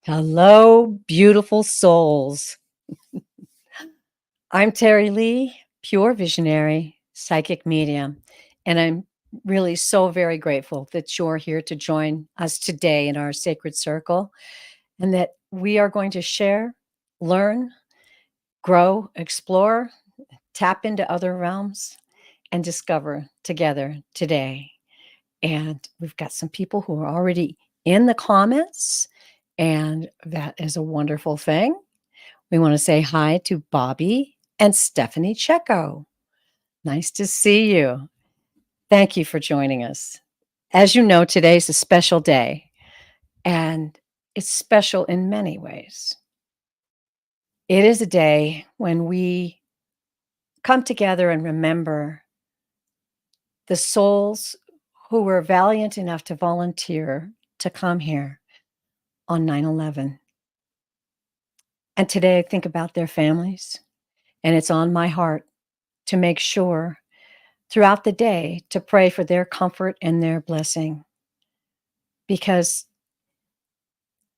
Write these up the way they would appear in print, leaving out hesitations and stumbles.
Hello, beautiful souls. I'm Terry Lee, pure visionary, psychic medium, and I'm really so very grateful that you're here to join us today in our sacred circle and that we are going to share, learn, grow, explore, tap into other realms, and discover together today. And we've got some people who are already in the comments, and that is a wonderful thing. We want to say hi to Bobby and Stephanie Checo. Nice to see you. Thank you for joining us. As you know, today's a special day, and it's special in many ways. It is a day when we come together and remember the souls who were valiant enough to volunteer to come here on 9/11. And today I think about their families, and it's on my heart to make sure throughout the day to pray for their comfort and their blessing. Because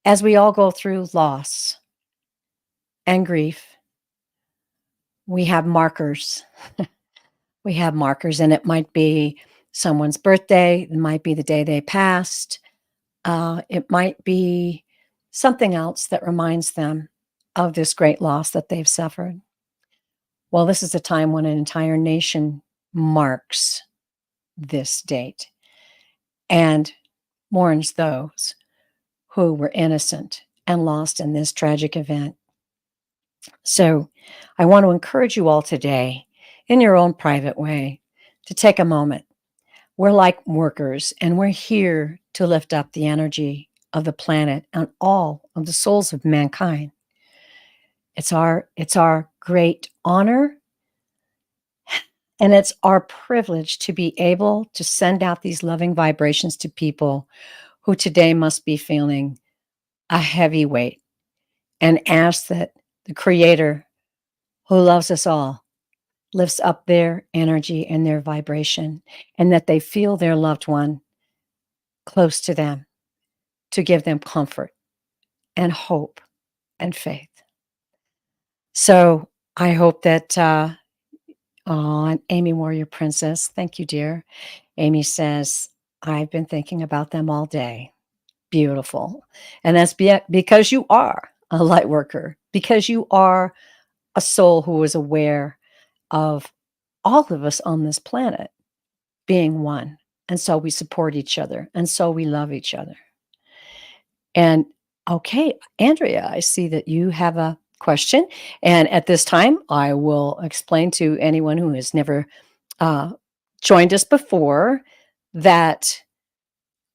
as we all go through loss and grief, we have markers. We have markers, and it might be someone's birthday, it might be the day they passed, it might be something else that reminds them of this great loss that they've suffered. Well, this is a time when an entire nation marks this date and mourns those who were innocent and lost in this tragic event. So I want to encourage you all today, in your own private way, to take a moment. We're like workers, and we're here to lift up the energy of the planet and all of the souls of mankind. It's our great honor, and it's our privilege to be able to send out these loving vibrations to people who today must be feeling a heavy weight, and ask that the Creator, who loves us all, lifts up their energy and their vibration, and that they feel their loved one close to them to give them comfort and hope and faith. So I hope that, and Amy Warrior Princess, thank you, dear. Amy says, I've been thinking about them all day. Beautiful. And that's because you are a light worker, because you are a soul who is aware of all of us on this planet being one. And so we support each other. And so we love each other. And okay, Andrea, I see that you have a question. And at this time, I will explain to anyone who has never joined us before that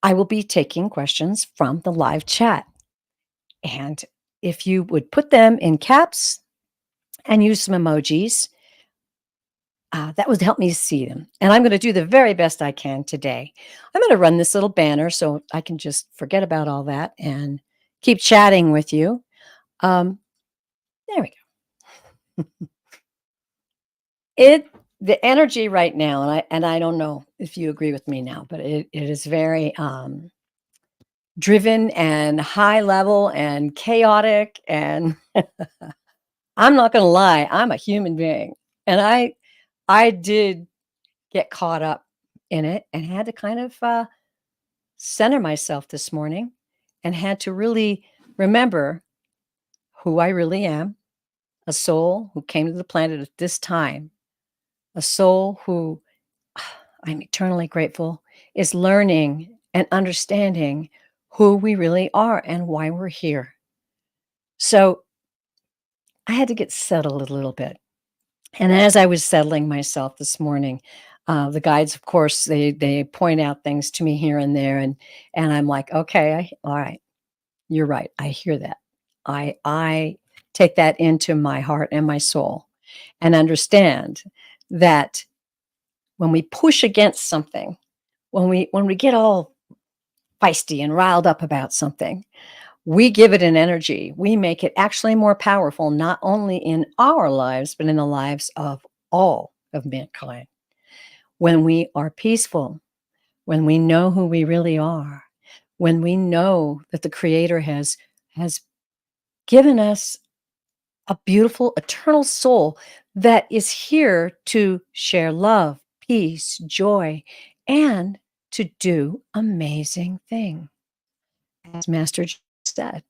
I will be taking questions from the live chat. And if you would put them in caps and use some emojis, that would help me see them. And I'm going to do the very best I can today. I'm going to run this little banner so I can just forget about all that and keep chatting with you. There we go. The energy right now, and I don't know if you agree with me now, but it is very driven and high level and chaotic. And I'm not going to lie, I'm a human being, and I did get caught up in it and had to kind of center myself this morning and had to really remember who I really am, a soul who came to the planet at this time, a soul who I'm eternally grateful is learning and understanding who we really are and why we're here. So I had to get settled a little bit. And as I was settling myself this morning, the guides, of course, they point out things to me here and there, and I'm like, okay, all right, you're right. I hear that. I take that into my heart and my soul, and understand that when we push against something, when we get all feisty and riled up about something, we give it an energy. We make it actually more powerful, not only in our lives, but in the lives of all of mankind. When we are peaceful, when we know who we really are, when we know that the Creator has has given us a beautiful eternal soul that is here to share love, peace, joy, and to do amazing things. As Master said,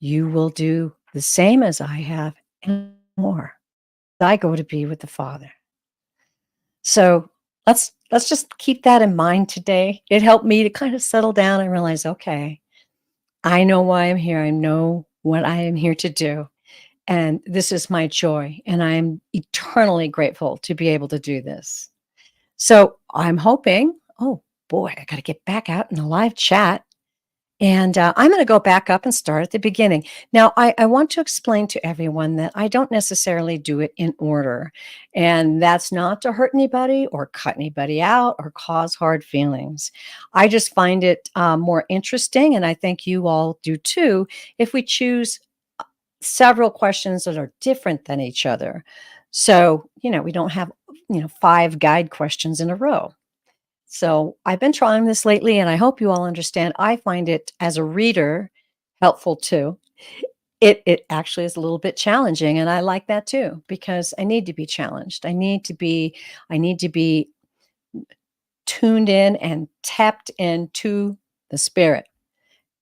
you will do the same as I have and more. I go to be with the Father. So let's just keep that in mind today. It helped me to kind of settle down and realize, okay, I know why I'm here. I know what I am here to do. And this is my joy. And I am eternally grateful to be able to do this. So I'm hoping, oh boy, I got to get back out in the live chat. And I'm going to go back up and start at the beginning. Now, I want to explain to everyone that I don't necessarily do it in order. And that's not to hurt anybody or cut anybody out or cause hard feelings. I just find it more interesting, and I think you all do too, if we choose several questions that are different than each other. So, we don't have, 5 guide questions in a row. So I've been trying this lately, and I hope you all understand. I find it as a reader helpful too. It actually is a little bit challenging, and I like that too because I need to be challenged. I need to be tuned in and tapped into the spirit,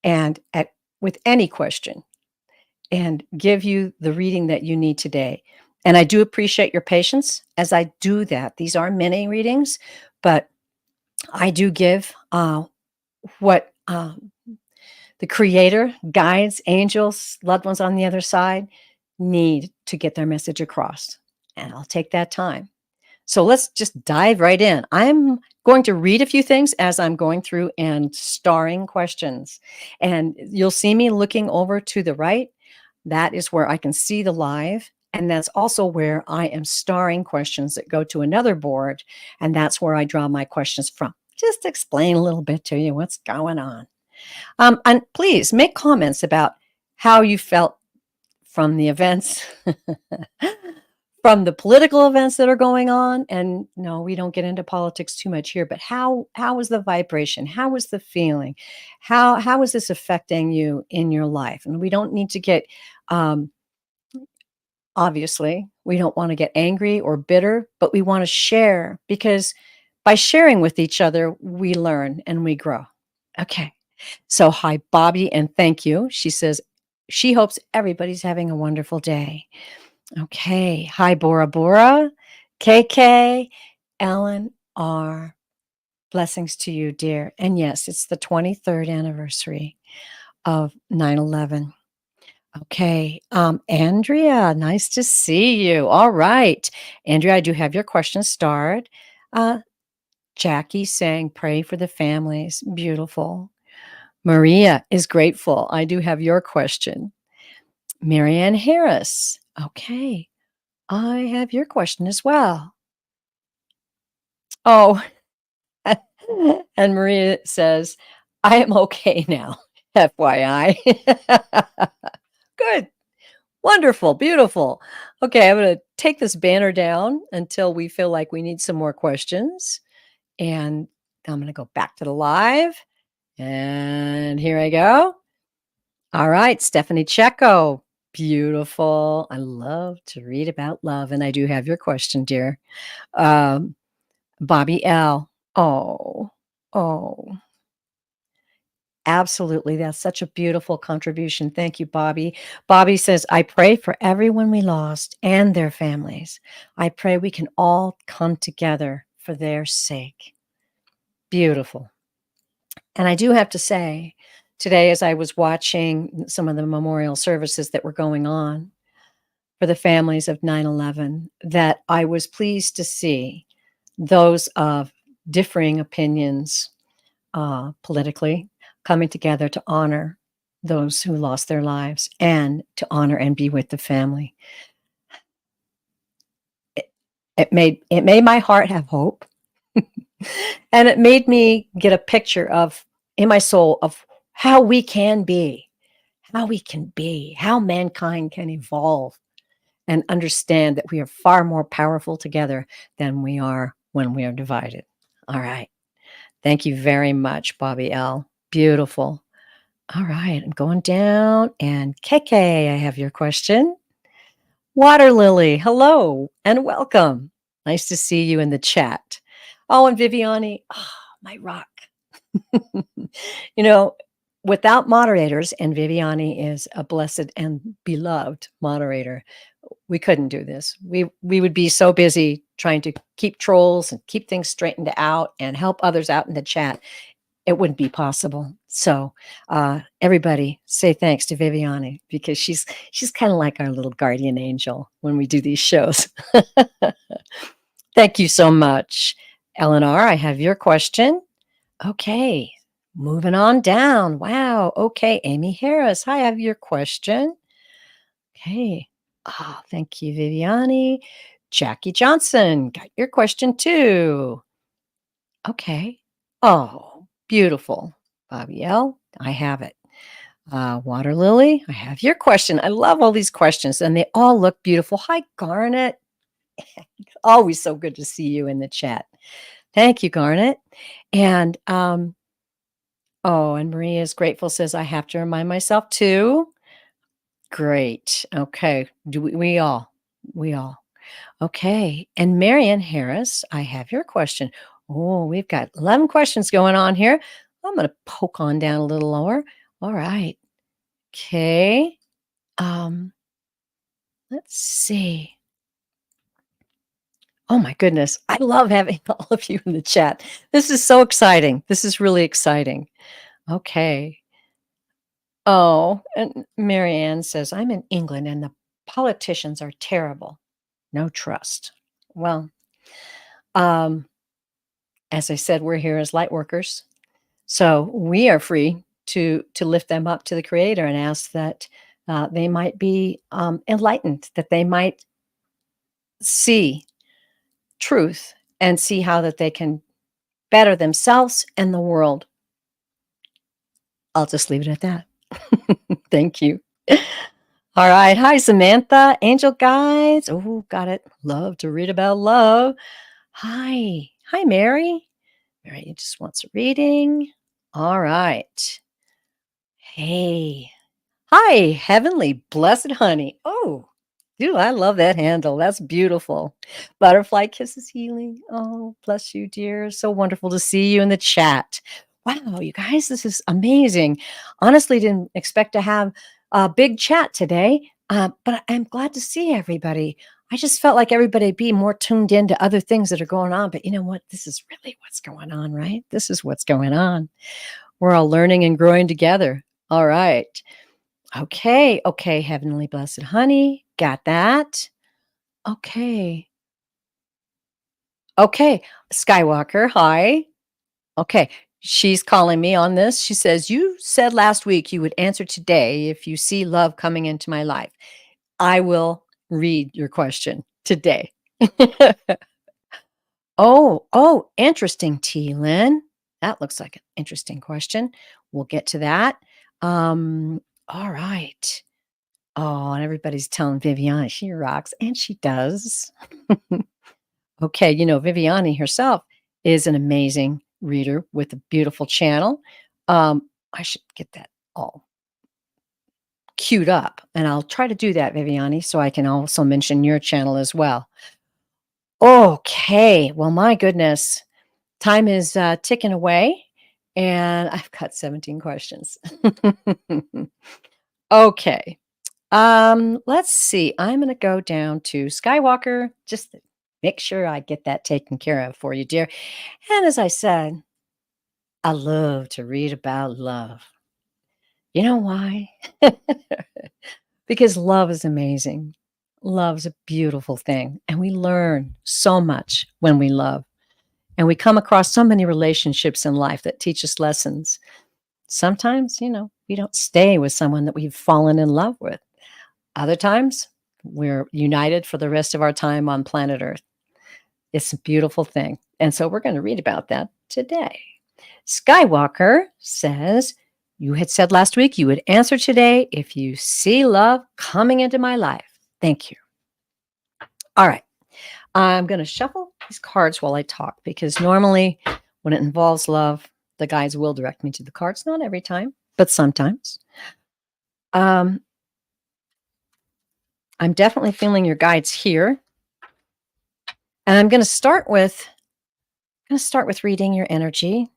and with any question, and give you the reading that you need today. And I do appreciate your patience as I do that. These are mini readings, but I do give what the creator, guides, angels, loved ones on the other side need to get their message across. And I'll take that time. So let's just dive right in. I'm going to read a few things as I'm going through and starring questions. And you'll see me looking over to the right. That is where I can see the live. And that's also where I am starring questions that go to another board. And that's where I draw my questions from. Just explain a little bit to you what's going on. And please make comments about how you felt from the events, from the political events that are going on. And no, we don't get into politics too much here, but how was the vibration? How was the feeling? How is this affecting you in your life? And we don't need to get obviously, we don't want to get angry or bitter, but we want to share because by sharing with each other, we learn and we grow. Okay. So, hi, Bobby, and thank you. She says she hopes everybody's having a wonderful day. Okay. Hi, Bora Bora, KK, Ellen R. Blessings to you, dear. And yes, it's the 23rd anniversary of 9/11. Okay. Andrea, nice to see you. All right. Andrea, I do have your question starred. Uh, Jackie saying, pray for the families. Beautiful. Maria is grateful. I do have your question. Marianne Harris. Okay. I have your question as well. Oh, and Maria says, I am okay now. FYI. Good. Wonderful. Beautiful. Okay. I'm going to take this banner down until we feel like we need some more questions. And I'm going to go back to the live. And here I go. All right, Stephanie Checo. Beautiful. I love to read about love. And I do have your question, dear. Um, Bobby L. Oh, absolutely. That's such a beautiful contribution. Thank you, Bobby. Bobby says, I pray for everyone we lost and their families. I pray we can all come together for their sake. Beautiful. And I do have to say, today, as I was watching some of the memorial services that were going on for the families of 9/11, that I was pleased to see those of differing opinions politically coming together to honor those who lost their lives and to honor and be with the family. It made my heart have hope. And it made me get a picture of in my soul of how we can be, how mankind can evolve and understand that we are far more powerful together than we are when we are divided. All right. Thank you very much, Bobby L. Beautiful. All right, I'm going down. And KK, I have your question. Water Lily, hello and welcome. Nice to see you in the chat. Oh, and Viviani, my rock. you know, without moderators, and Viviani is a blessed and beloved moderator, we couldn't do this. We would be so busy trying to keep trolls and keep things straightened out and help others out in the chat. It wouldn't be possible. So everybody say thanks to Viviani because she's kind of like our little guardian angel when we do these shows. Thank you so much. Eleanor, I have your question. Okay, moving on down. Wow. Okay, Amy Harris, I have your question. Okay. Oh, thank you, Viviani. Jackie Johnson, got your question too. Okay. Oh, beautiful. Bobby L., I have it. Water Lily, I have your question. I love all these questions, and they all look beautiful. Hi, Garnet. Always so good to see you in the chat. Thank you, Garnet. And and Maria is grateful, says, I have to remind myself too. Great. Okay. Do we all? We all. Okay. And Marianne Harris, I have your question. Oh, we've got 11 questions going on here. I'm going to poke on down a little lower. All right. Okay. Let's see. Oh my goodness. I love having all of you in the chat. This is so exciting. This is really exciting. Okay. Oh, and Marianne says, I'm in England and the politicians are terrible. No trust. Well, as I said, we're here as light workers. So we are free to lift them up to the Creator and ask that they might be enlightened, that they might see truth and see how that they can better themselves and the world. I'll just leave it at that. Thank you. All right. Hi, Samantha. Angel Guides. Oh, got it. Love to read about love. Hi. Hi, Mary. Mary just wants a reading. All right. Hey. Hi, Heavenly Blessed Honey. Oh, dude, I love that handle. That's beautiful. Butterfly Kisses Healing. Oh, bless you, dear. So wonderful to see you in the chat. Wow, you guys, this is amazing. Honestly, didn't expect to have a big chat today, but I'm glad to see everybody. I just felt like everybody would be more tuned in to other things that are going on. But you know what? This is really what's going on, right? This is what's going on. We're all learning and growing together. All right. Okay. Okay. Heavenly Blessed Honey. Got that. Okay. Okay. Skywalker. Hi. Okay. She's calling me on this. She says, you said last week you would answer today if you see love coming into my life. I will read your question today. Oh, interesting, T. Lynn. That looks like an interesting question. We'll get to that. All right. Oh, and everybody's telling Viviani she rocks, and she does. Okay, Viviani herself is an amazing reader with a beautiful channel. I should get that all queued up, and I'll try to do that, Viviani, so I can also mention your channel as well. Okay, well, my goodness, time is ticking away, and I've got 17 questions. Okay. Let's see. I'm going to go down to Skywalker, just to make sure I get that taken care of for you, dear. And as I said, I love to read about love. You know why? Because love is amazing. Love's a beautiful thing. And we learn so much when we love. And we come across so many relationships in life that teach us lessons. Sometimes, we don't stay with someone that we've fallen in love with. Other times, we're united for the rest of our time on planet Earth. It's a beautiful thing. And so we're going to read about that today. Skywalker says, you had said last week you would answer today if you see love coming into my life. Thank you. All right. I'm going to shuffle these cards while I talk because normally when it involves love, the guides will direct me to the cards. Not every time, but sometimes. Um, I'm definitely feeling your guides here, and I'm going to start with reading your energy,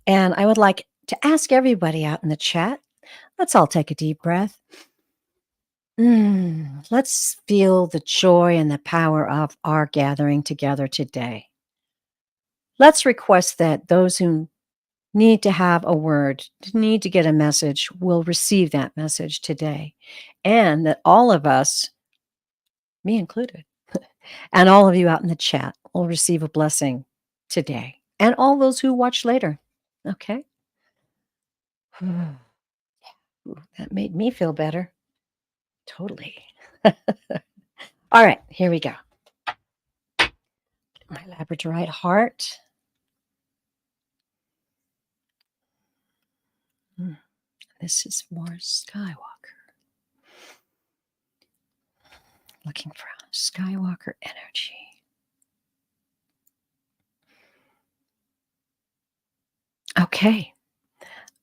and I would like to ask everybody out in the chat. Let's all take a deep breath. Let's feel the joy and the power of our gathering together today. Let's request that those who need to have a word, need to get a message, will receive that message today. And that all of us, me included, and all of you out in the chat will receive a blessing today. And all those who watch later. Okay? Ooh, that made me feel better. Totally. All right, here we go. My labradorite heart. This is more Skywalker. Looking for Skywalker energy. Okay.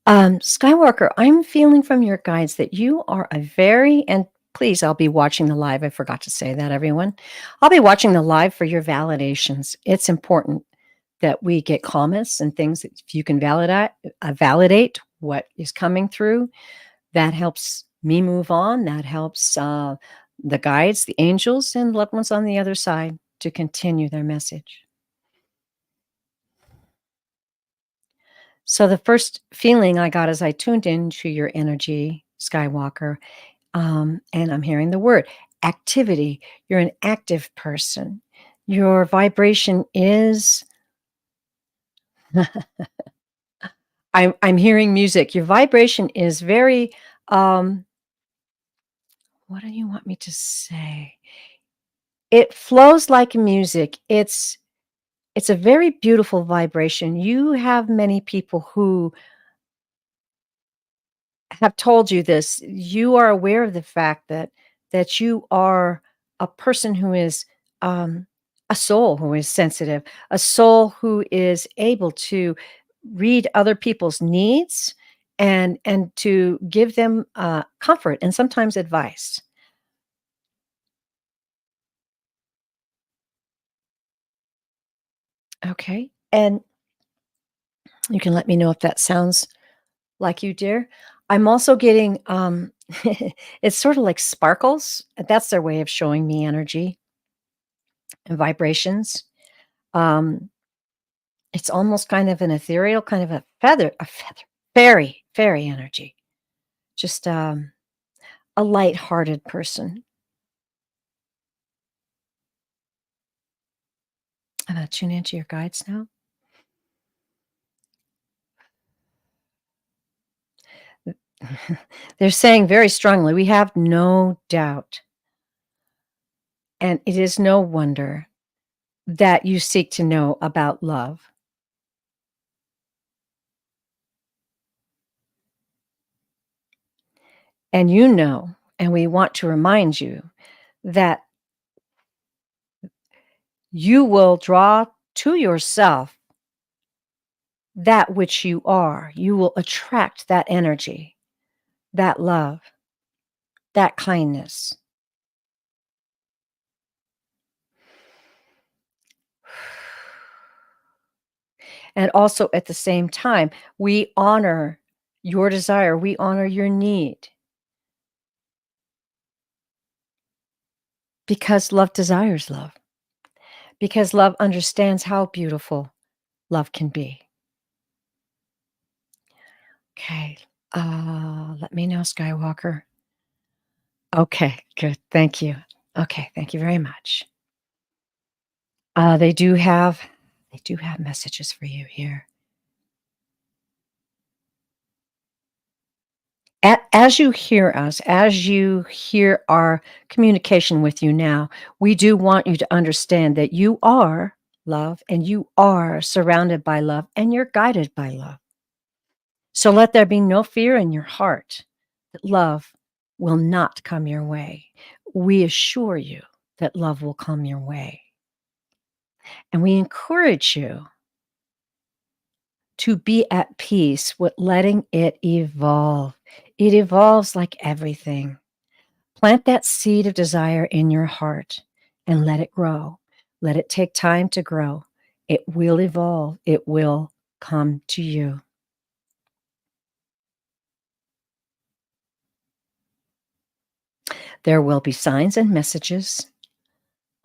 Skywalker, I'm feeling from your guides that you are and please, I'll be watching the live. I forgot to say that, everyone. I'll be watching the live for your validations. It's important that we get comments and things that if you can validate what is coming through, that helps me move on. That helps the guides, the angels, and loved ones on the other side to continue their message. So the first feeling I got as I tuned into your energy, Skywalker, and I'm hearing the word activity. You're an active person. Your vibration is I'm hearing music. Your vibration is very what do you want me to say? It flows like music. It's a very beautiful vibration. You have many people who have told you this. You are aware of the fact that you are a person who is a soul who is sensitive, a soul who is able to read other people's needs and to give them comfort and sometimes advice. Okay, and you can let me know if that sounds like you, dear. I'm also getting it's sort of like sparkles. That's their way of showing me energy and vibrations. Um, it's almost kind of an ethereal, kind of a feather, fairy energy. Just a light-hearted person. I'm gonna tune into your guides now. They're saying very strongly, we have no doubt, and it is no wonder that you seek to know about love. And you know, and we want to remind you that you will draw to yourself that which you are. You will attract that energy, that love, that kindness. And also at the same time, we honor your desire, we honor your need because love desires love, because love understands how beautiful love can be. Okay. Let me know, Skywalker. Okay, good. Thank you. Okay, thank you very much. They do have messages for you here. As you hear us, as you hear our communication with you now, we do want you to understand that you are love and you are surrounded by love and you're guided by love. So let there be no fear in your heart that love will not come your way. We assure you that love will come your way. And we encourage you to be at peace with letting it evolve. It evolves like everything. Plant that seed of desire in your heart and let it grow. Let it take time to grow. It will evolve. It will come to you. There will be signs and messages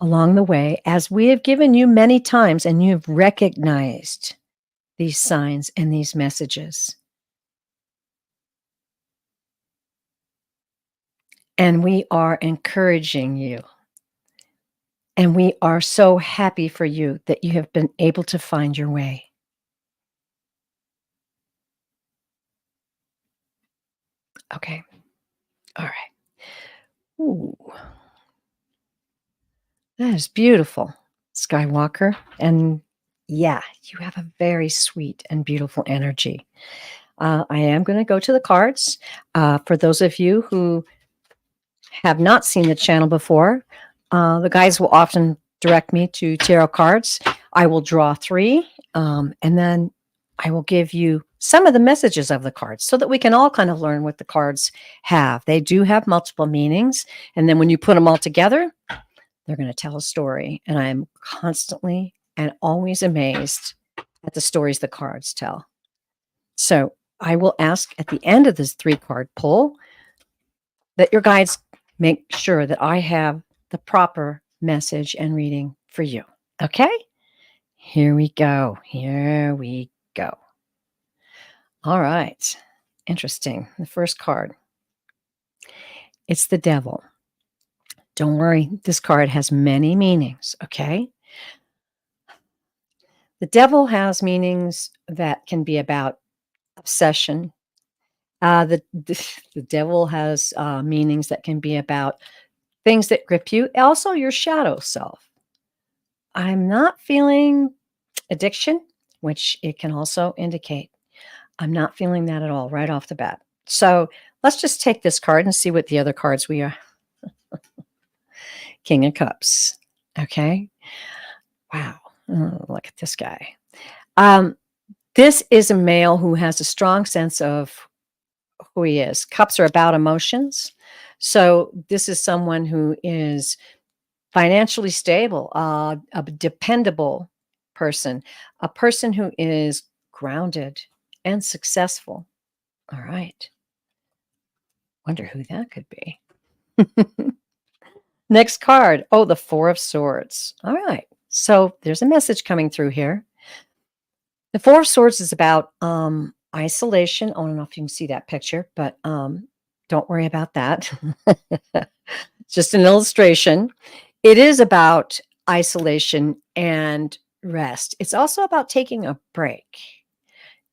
along the way, as we have given you many times, and you've recognized these signs and these messages. And we are encouraging you. And we are so happy for you that you have been able to find your way. Okay. All right. Ooh, that is beautiful, Skywalker. And yeah, you have a very sweet and beautiful energy. I am going to go to the cards. For those of you who have not seen the channel before, the guys will often direct me to tarot cards. I will draw 3, and then I will give you some of the messages of the cards so that we can all kind of learn what the cards have. They do have multiple meanings, and then when you put them all together, they're going to tell a story. And I'm constantly and always amazed at the stories the cards tell. So I will ask at the end of this 3-card pull that your guides make sure that I have the proper message and reading for you. Okay? Here we go. Here we go. All right. Interesting. The first card. It's the devil. Don't worry. This card has many meanings. Okay? The devil has meanings that can be about obsession. The devil has meanings that can be about things that grip you. Also, your shadow self. I'm not feeling addiction, which it can also indicate. I'm not feeling that at all right off the bat. So let's just take this card and see what the other cards we are. King of Cups. Okay. Wow. Oh, look at this guy. This is a male who has a strong sense of who he is. Cups are about emotions. So this is someone who is financially stable, a dependable person, a person who is grounded and successful. All right. Wonder who that could be. Next card. Oh, the 4 of Swords. All right. So there's a message coming through here. The 4 of Swords is about isolation. I don't know if you can see that picture, but don't worry about that. Just an illustration. It is about isolation and rest. It's also about taking a break.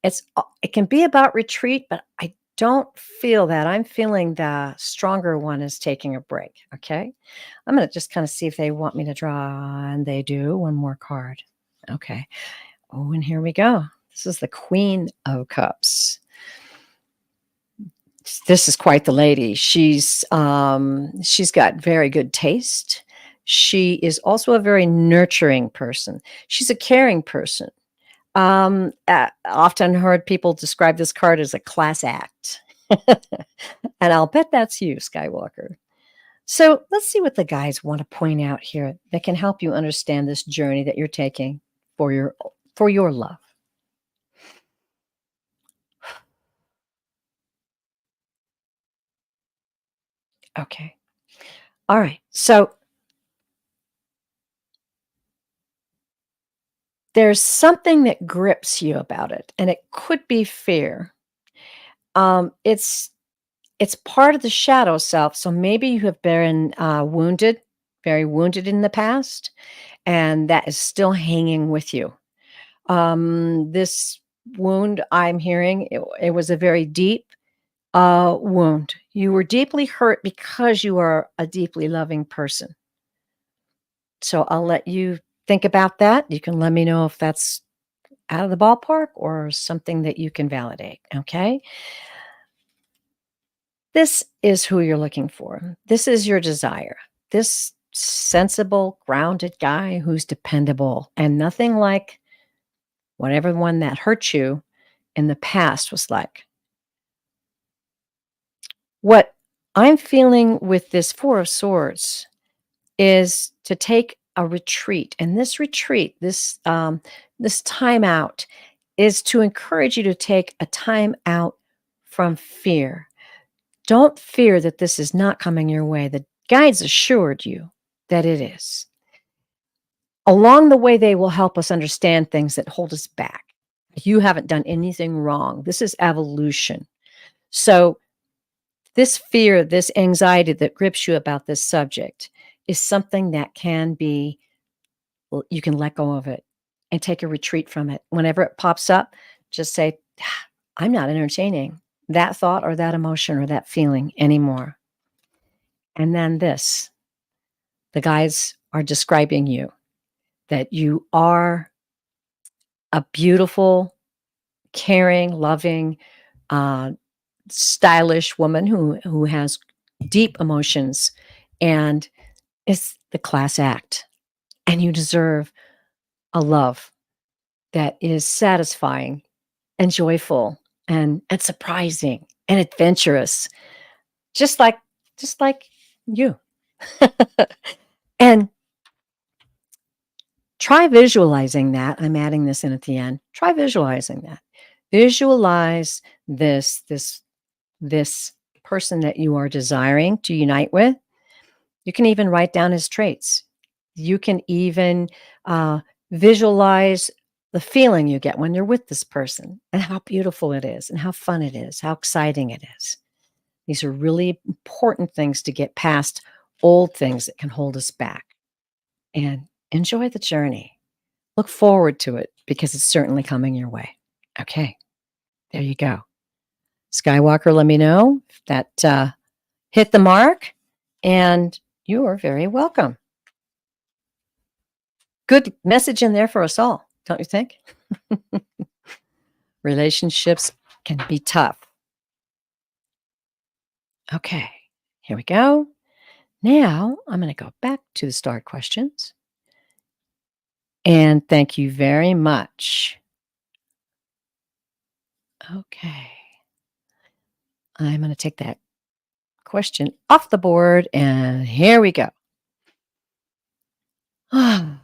It can be about retreat, but I don't feel that. I'm feeling the stronger one is taking a break. Okay. I'm going to just kind of see if they want me to draw, and they do. One more card. Okay. Oh, and here we go. This is the Queen of Cups. This is quite the lady. She's got very good taste. She is also a very nurturing person. She's a caring person. Often heard people describe this card as a class act. And I'll bet that's you, Skywalker. So let's see what the guys want to point out here that can help you understand this journey that you're taking for your love. Okay. All right. So there's something that grips you about it, and it could be fear. It's part of the shadow self, so maybe you have been wounded, very wounded in the past, and that is still hanging with you. This wound I'm hearing, it was a very deep wound. You were deeply hurt because you are a deeply loving person. So I'll let you think about that. You can let me know if that's out of the ballpark or something that you can validate. Okay. This is who you're looking for. This is your desire. This sensible, grounded guy who's dependable and nothing like whatever one that hurt you in the past was like. What I'm feeling with this Four of Swords is to take a retreat, and this retreat, this time out, is to encourage you to take a time out from fear. Don't fear that this is not coming your way. The guides assured you that it is. Along the way, they will help us understand things that hold us back. You haven't done anything wrong. This is evolution. So, this fear, this anxiety that grips you about this subject is something that can be, you can let go of it and take a retreat from it. Whenever it pops up, just say, I'm not entertaining that thought or that emotion or that feeling anymore. And then the guys are describing you, that you are a beautiful, caring, loving, uh, stylish woman who has deep emotions, and it's the class act. And you deserve a love that is satisfying and joyful and surprising and adventurous, just like you. And try visualizing that. I'm adding this in at the end. Try visualizing that. Visualize this person that you are desiring to unite with. You can even write down his traits. You can even visualize the feeling you get when you're with this person and how beautiful it is and how fun it is, how exciting it is. These are really important things to get past old things that can hold us back. And enjoy the journey. Look forward to it because it's certainly coming your way. Okay, there you go. Skywalker, let me know if that hit the mark, and you are very welcome. Good message in there for us all, don't you think? Relationships can be tough. Okay, here we go. Now I'm going to go back to the star questions. And thank you very much. Okay. I'm going to take that question off the board, and here we go. All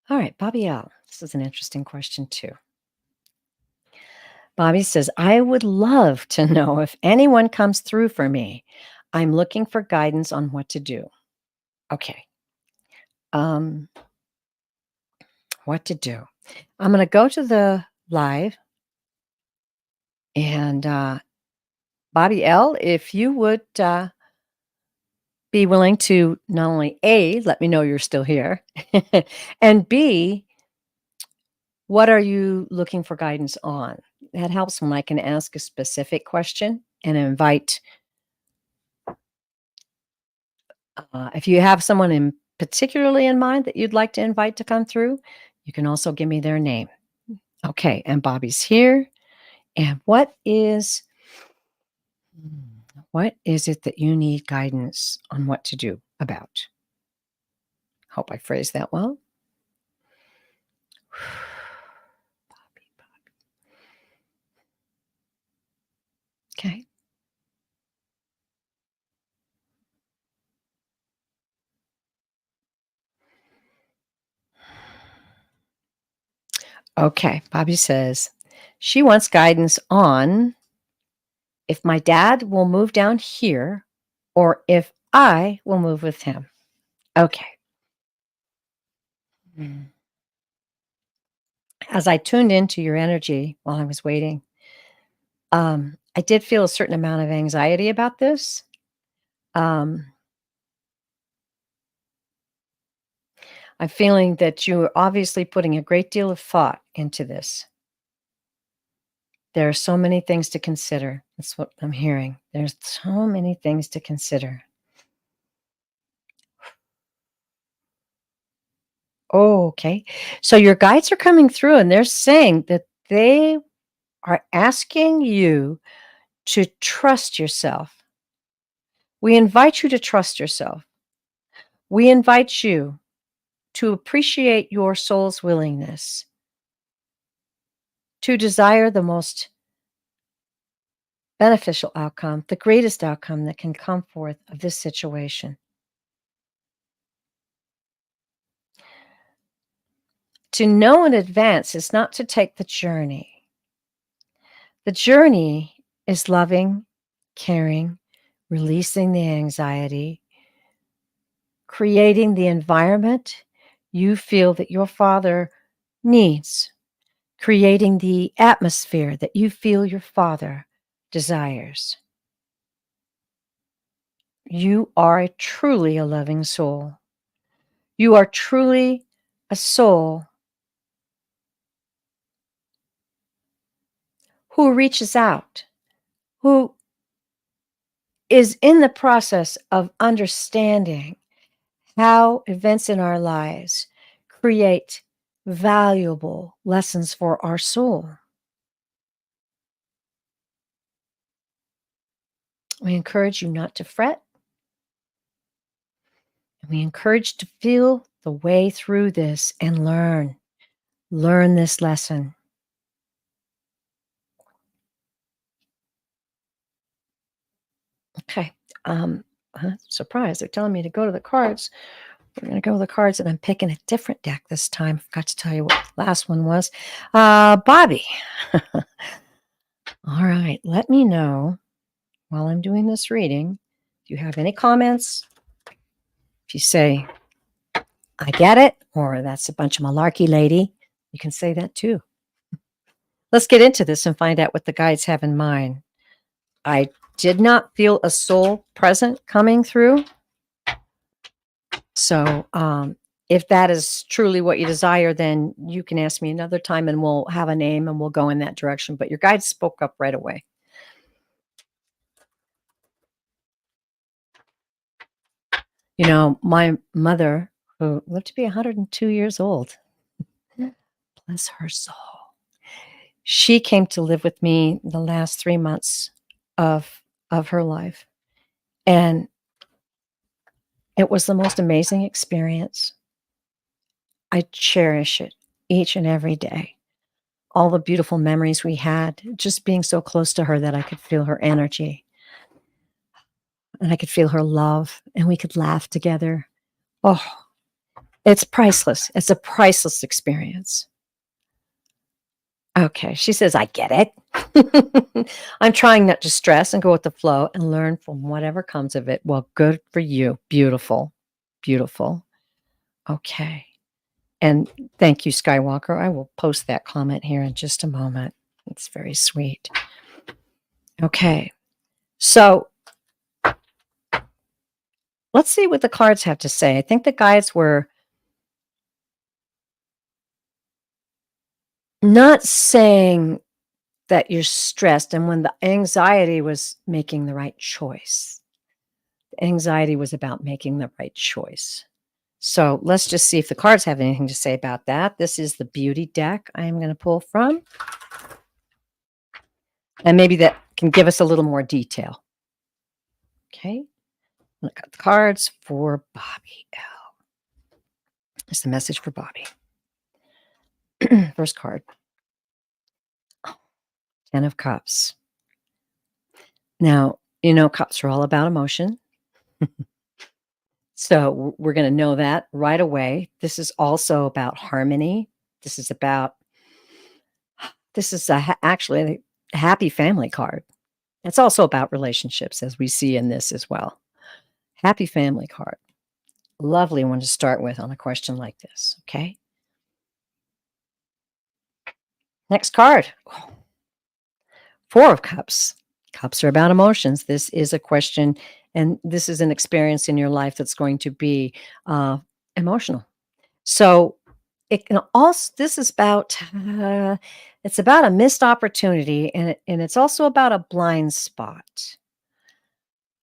right, Bobby L. This is an interesting question, too. Bobby says, I would love to know if anyone comes through for me. I'm looking for guidance on what to do. Okay. What to do? I'm going to go to the live, and Bobby L., if you would be willing to not only A, let me know you're still here, and B, what are you looking for guidance on? That helps when I can ask a specific question and invite. If you have someone particularly in mind that you'd like to invite to come through, you can also give me their name. Okay, and Bobby's here. And what is it that you need guidance on what to do about? Hope I phrased that well. Bobby. Okay. Okay, Bobby says she wants guidance on if my dad will move down here or if I will move with him. Okay. As I tuned into your energy while I was waiting, I did feel a certain amount of anxiety about this. I'm feeling that you are obviously putting a great deal of thought into this. There are so many things to consider. That's what I'm hearing. There's so many things to consider. Oh, okay. So your guides are coming through and they're saying that they are asking you to trust yourself. We invite you to trust yourself. We invite you to appreciate your soul's willingness to desire the most beneficial outcome, the greatest outcome that can come forth of this situation. To know in advance is not to take the journey. The journey is loving, caring, releasing the anxiety, creating the environment you feel that your father needs, creating the atmosphere that you feel your father desires. You are truly a loving soul. You are truly a soul who reaches out, who is in the process of understanding how events in our lives create valuable lessons for our soul. We encourage you not to fret. And we encourage you to feel the way through this and learn this lesson. Okay. Surprise, they're telling me to go to the cards. We're going to go to the cards, and I'm picking a different deck this time. Forgot to tell you what the last one was. Bobby. All right. Let me know while I'm doing this reading, if you have any comments. If you say, I get it, or that's a bunch of malarkey, lady, you can say that too. Let's get into this and find out what the guides have in mind. I did not feel a soul present coming through. So if that is truly what you desire, then you can ask me another time and we'll have a name and we'll go in that direction. But your guides spoke up right away. You know, my mother, who lived to be 102 years old, bless her soul, she came to live with me the last 3 months of her life. And it was the most amazing experience. I cherish it each and every day. All the beautiful memories we had, just being so close to her that I could feel her energy and I could feel her love and we could laugh together. Oh, it's priceless. It's a priceless experience. Okay, she says, I get it. I'm trying not to stress and go with the flow and learn from whatever comes of it. Well, good for you. Beautiful. Beautiful. Okay. And thank you, Skywalker. I will post that comment here in just a moment. It's very sweet. Okay. So let's see what the cards have to say. I think the guides were not saying that you're stressed and when the anxiety was making the right choice. Anxiety was about making the right choice. So let's just see if the cards have anything to say about that. This is the beauty deck I am going to pull from. And maybe that can give us a little more detail. Okay. Look at the cards for Bobby L. It's the message for Bobby. First card. 10 of Cups. Now, you know, cups are all about emotion. So we're going to know that right away. This is also about harmony. This is actually a happy family card. It's also about relationships, as we see in this as well. Happy family card. Lovely one to start with on a question like this. Okay. Next card. 4 of Cups. Cups are about emotions. This is a question, and this is an experience in your life that's going to be emotional. So it can also, this is about, it's about a missed opportunity, and it's also about a blind spot.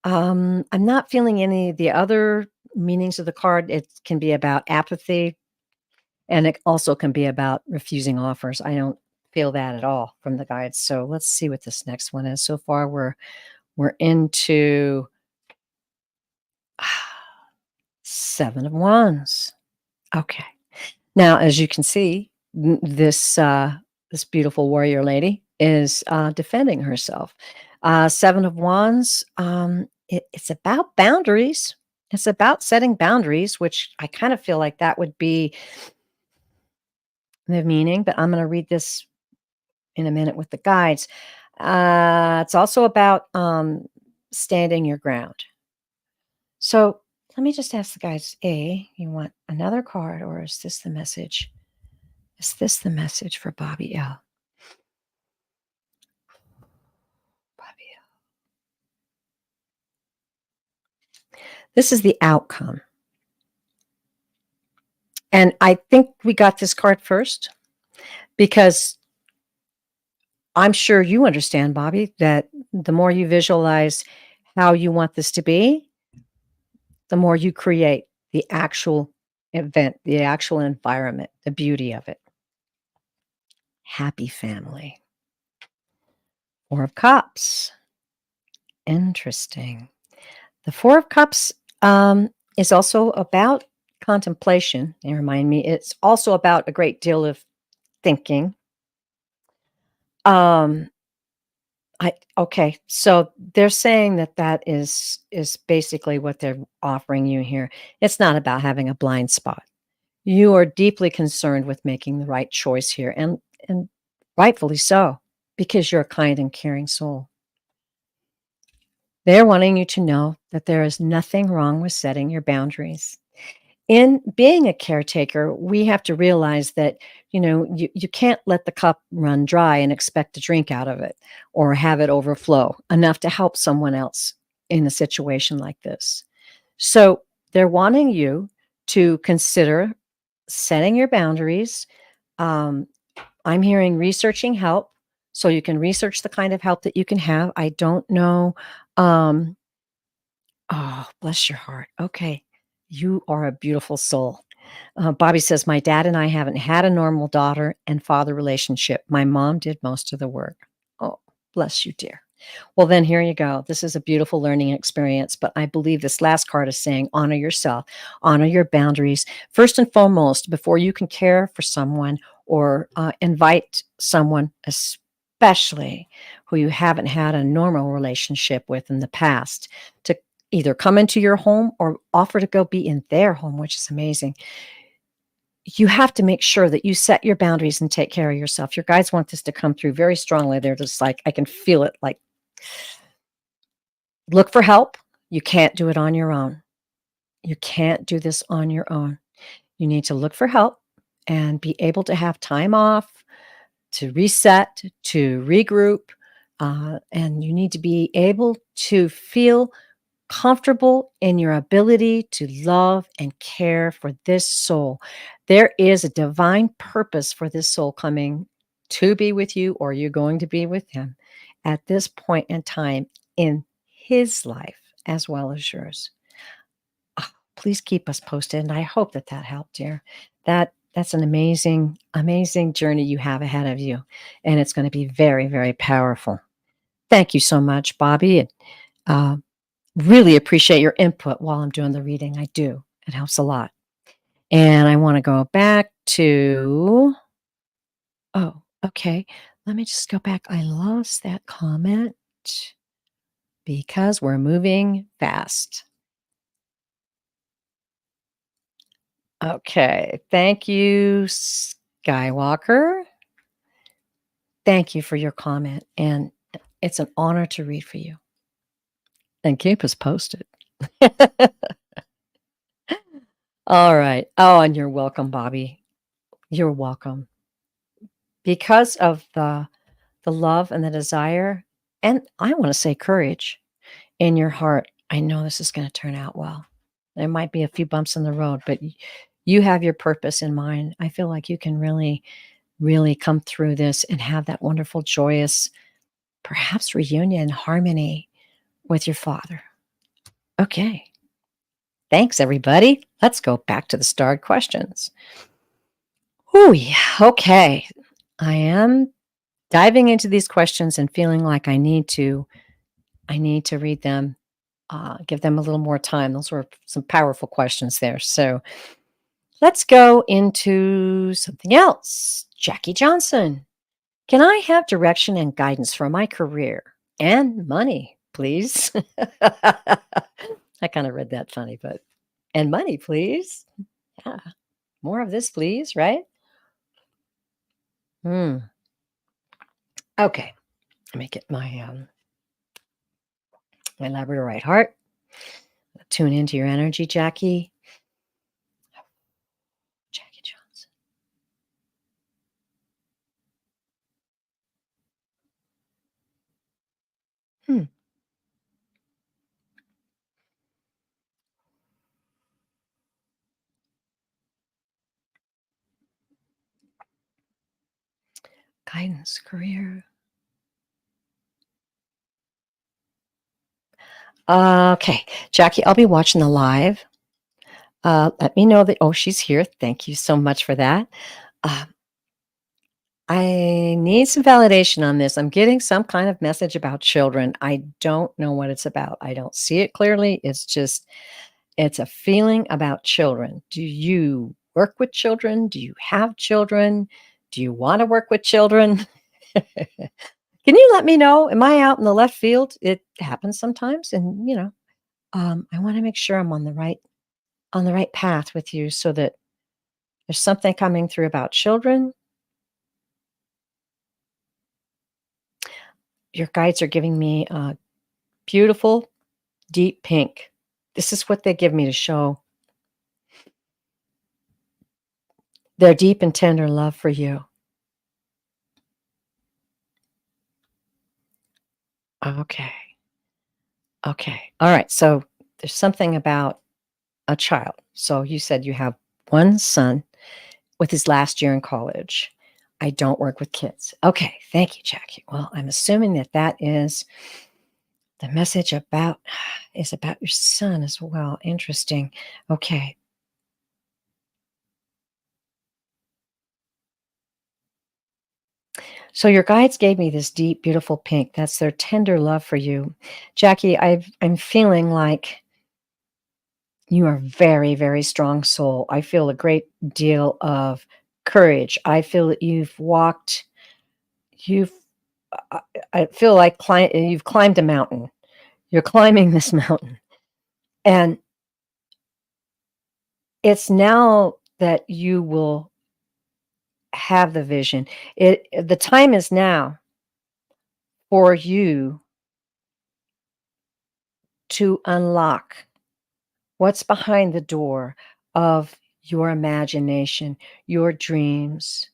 I'm not feeling any of the other meanings of the card. It can be about apathy, and it also can be about refusing offers. I don't feel that at all from the guides. So let's see what this next one is. So far, we're into 7 of Wands. Okay. Now, as you can see, this beautiful warrior lady is defending herself. 7 of Wands. It's about boundaries. It's about setting boundaries, which I kind of feel like that would be the meaning. But I'm going to read this in a minute with the guides. It's also about standing your ground. So let me just ask the guys, you want another card, or is this the message? Is this the message for Bobby L? Bobby L. This is the outcome. And I think we got this card first because I'm sure you understand, Bobby, that the more you visualize how you want this to be, the more you create the actual event, the actual environment, the beauty of it. Happy family. 4 of Cups. Interesting. The 4 of Cups is also about contemplation. They remind me it's also about a great deal of thinking. Um, okay, so they're saying that that is basically what they're offering you here. It's not about having a blind spot. You are deeply concerned with making the right choice here, and rightfully so, because you're a kind and caring soul. They're wanting you to know that there is nothing wrong with setting your boundaries. In being a caretaker, we have to realize that, you can't let the cup run dry and expect to drink out of it or have it overflow enough to help someone else in a situation like this. So they're wanting you to consider setting your boundaries. Um, I'm hearing researching help. So you can research the kind of help that you can have. I don't know. Um, oh, bless your heart. Okay. You are a beautiful soul. Bobby says, my dad and I haven't had a normal daughter and father relationship. My mom did most of the work. Oh, bless you, dear. Well, then here you go. This is a beautiful learning experience. But I believe this last card is saying, honor yourself, honor your boundaries. First and foremost, before you can care for someone or invite someone, especially who you haven't had a normal relationship with in the past, to either come into your home or offer to go be in their home, which is amazing. You have to make sure that you set your boundaries and take care of yourself. Your guides want this to come through very strongly. They're just like, I can feel it. Like, look for help. You can't do it on your own. You can't do this on your own. You need to look for help and be able to have time off, to reset, to regroup. And you need to be able to feel comfortable in your ability to love and care for this soul. There is a divine purpose for this soul coming to be with you, or you're going to be with him at this point in time in his life as well as yours. Please keep us posted, and I hope that that helped, dear. That's an amazing, amazing journey you have ahead of you, and it's going to be very, very powerful. Thank you so much, Bobby. And, uh, really appreciate your input while I'm doing the reading. I do. It helps a lot. And I want to go back to, oh, okay. Let me just go back. I lost that comment because we're moving fast. Okay. Thank you, Skywalker. Thank you for your comment. And it's an honor to read for you. And keep us posted. All right. Oh, and you're welcome, Bobby. You're welcome. Because of the love and the desire, and I want to say courage in your heart, I know this is going to turn out well. There might be a few bumps in the road, but you have your purpose in mind. I feel like you can really, really come through this and have that wonderful, joyous, perhaps reunion, harmony with your father. Okay. Thanks, everybody. Let's go back to the starred questions. Oh, yeah. Okay. I am diving into these questions and feeling like I need to read them, give them a little more time. Those were some powerful questions there. So Let's go into something else. Jackie Johnson. Can I have direction and guidance for my career and money, please? I kind of read that funny, but and money, please. Yeah, more of this, please, right? Hmm. Okay, let me get my Labrador right heart. Tune into your energy, Jackie. Jackie Johnson. Hmm. Guidance, career. Okay, Jackie, I'll be watching the live. Let me know that. Oh, she's here. Thank you so much for that. Uh, I need some validation on this. I'm getting some kind of message about children. I don't know what it's about. I don't see it clearly. It's a feeling about children. Do you work with children? Do you have children? Do you want to work with children? Can you let me know? Am I out in the left field? It happens sometimes, and I want to make sure I'm on the right path with you, so that there's something coming through about children. Your guides are giving me a beautiful, deep pink. This is what they give me to show their deep and tender love for you. Okay. Okay. All right. So there's something about a child. So you said you have one son with his last year in college. I don't work with kids. Okay. Thank you, Jackie. Well, I'm assuming that that is the message about is about your son as well. Interesting. Okay. So your guides gave me this deep, beautiful pink. That's their tender love for you. Jackie, I'm feeling like you are very, very strong soul. I feel a great deal of courage. I feel that you've, I I feel like you've climbed a mountain. You're climbing this mountain. And it's now that you will have the vision. The time is now for you to unlock what's behind the door of your imagination, your dreams.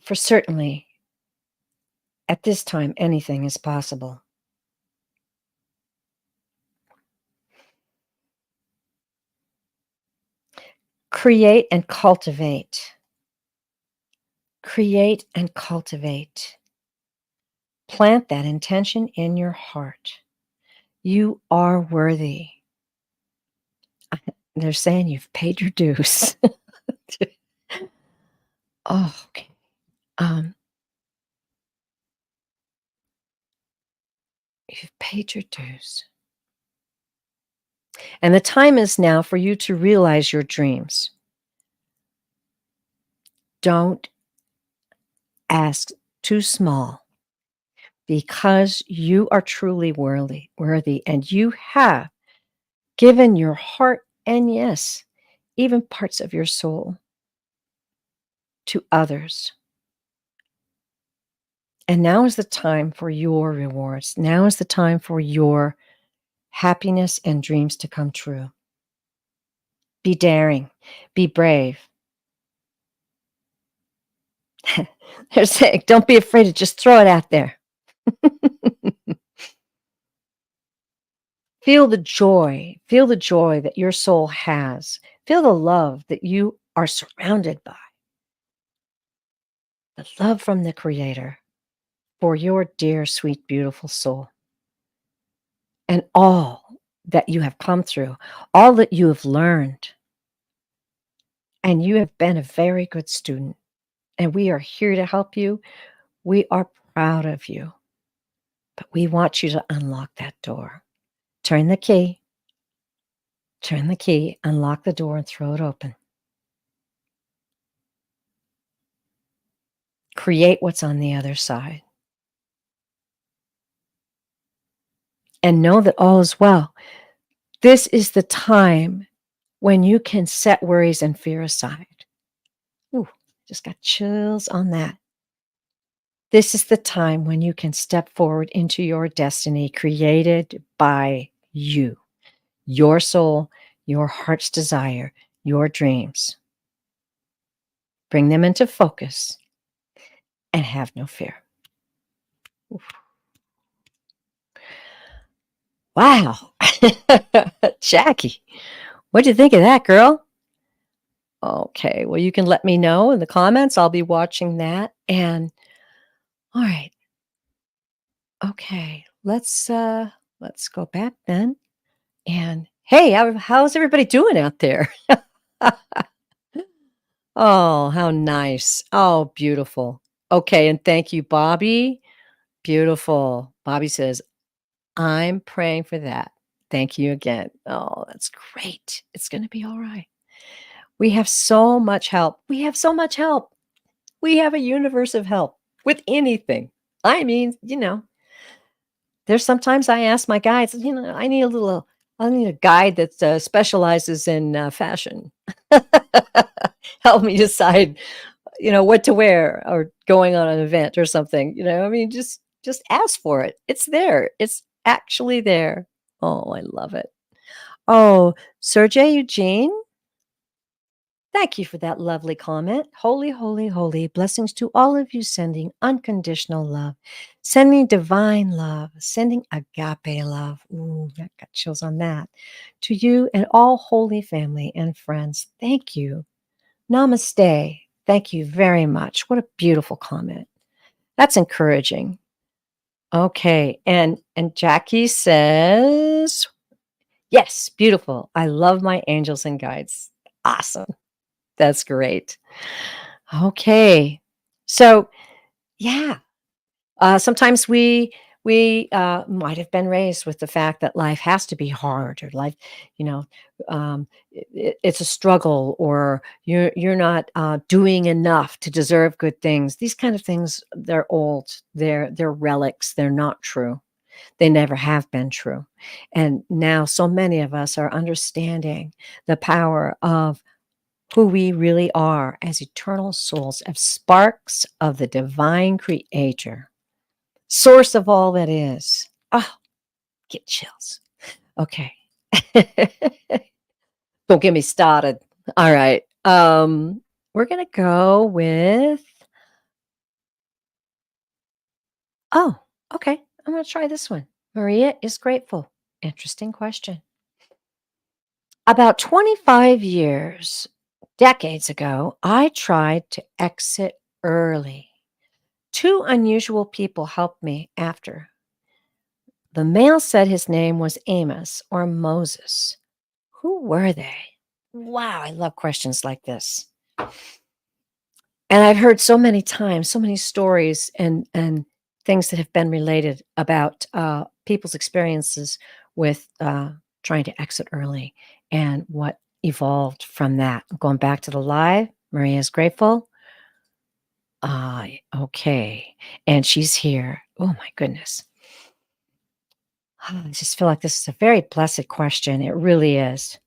For certainly, at this time, anything is possible. Create and cultivate. Create and cultivate. Plant that intention in your heart. You are worthy. They're saying you've paid your dues. Oh, okay. Um, you've paid your dues. And the time is now for you to realize your dreams. Don't ask too small, because you are truly worthy, and you have given your heart and, yes, even parts of your soul to others. And now is the time for your rewards. Now is the time for your happiness and dreams to come true. Be daring, be brave. They're saying, don't be afraid to just throw it out there. Feel the joy that your soul has. Feel the love that you are surrounded by. The love from the Creator for your dear, sweet, beautiful soul. And all that you have come through, all that you have learned. And you have been a very good student. And we are here to help you. We are proud of you. But we want you to unlock that door. Turn the key. Turn the key, unlock the door, and throw it open. Create what's on the other side. And know that all is well. This is the time when you can set worries and fear aside. Ooh, just got chills on that. This is the time when you can step forward into your destiny created by you, your soul, your heart's desire, your dreams. Bring them into focus and have no fear. Oof. Wow. Jackie, what'd you think of that, girl? Okay, well, you can let me know in the comments. I'll be watching that. And all right. Okay, let's go back then. And hey, how's everybody doing out there? Oh, how nice. Oh, beautiful. Okay, and thank you, Bobby. Beautiful. Bobby says, I'm praying for that. Thank you again. Oh, that's great. It's going to be all right. We have so much help. We have so much help. We have a universe of help with anything. I mean, there's sometimes I ask my guides, I need a guide that specializes in fashion. Help me decide, what to wear or going on an event or something. I mean, just ask for it. It's there. It's actually there. Oh, I love it. Oh, Sergey Eugene, thank you for that lovely comment. Holy, holy, holy. Blessings to all of you sending unconditional love, sending divine love, sending agape love. Ooh, that got chills on that. To you and all holy family and friends, thank you. Namaste. Thank you very much. What a beautiful comment. That's encouraging. Okay. And Jackie says, yes, beautiful. I love my angels and guides. Awesome. That's great. Okay. So, yeah, sometimes we might have been raised with the fact that life has to be hard, or life, you know, it's a struggle, or you're not doing enough to deserve good things. These kind of things, they're old. They're relics. They're not true. They never have been true. And now so many of us are understanding the power of who we really are as eternal souls, of sparks of the divine creator, source of all that is. Oh, get chills. Okay. Don't get me started. All right. We're going to go with, oh, okay. I'm going to try this one. Maria is grateful. Interesting question. About 25 years, decades ago, I tried to exit early. Two unusual people helped me after. The male said his name was Amos or Moses. Who were they? Wow, I love questions like this. And I've heard so many times, so many stories and things that have been related about people's experiences with trying to exit early and what evolved from that. Going back to the live, Maria's grateful. Okay. And she's here. Oh my goodness. I just feel like this is a very blessed question. It really is.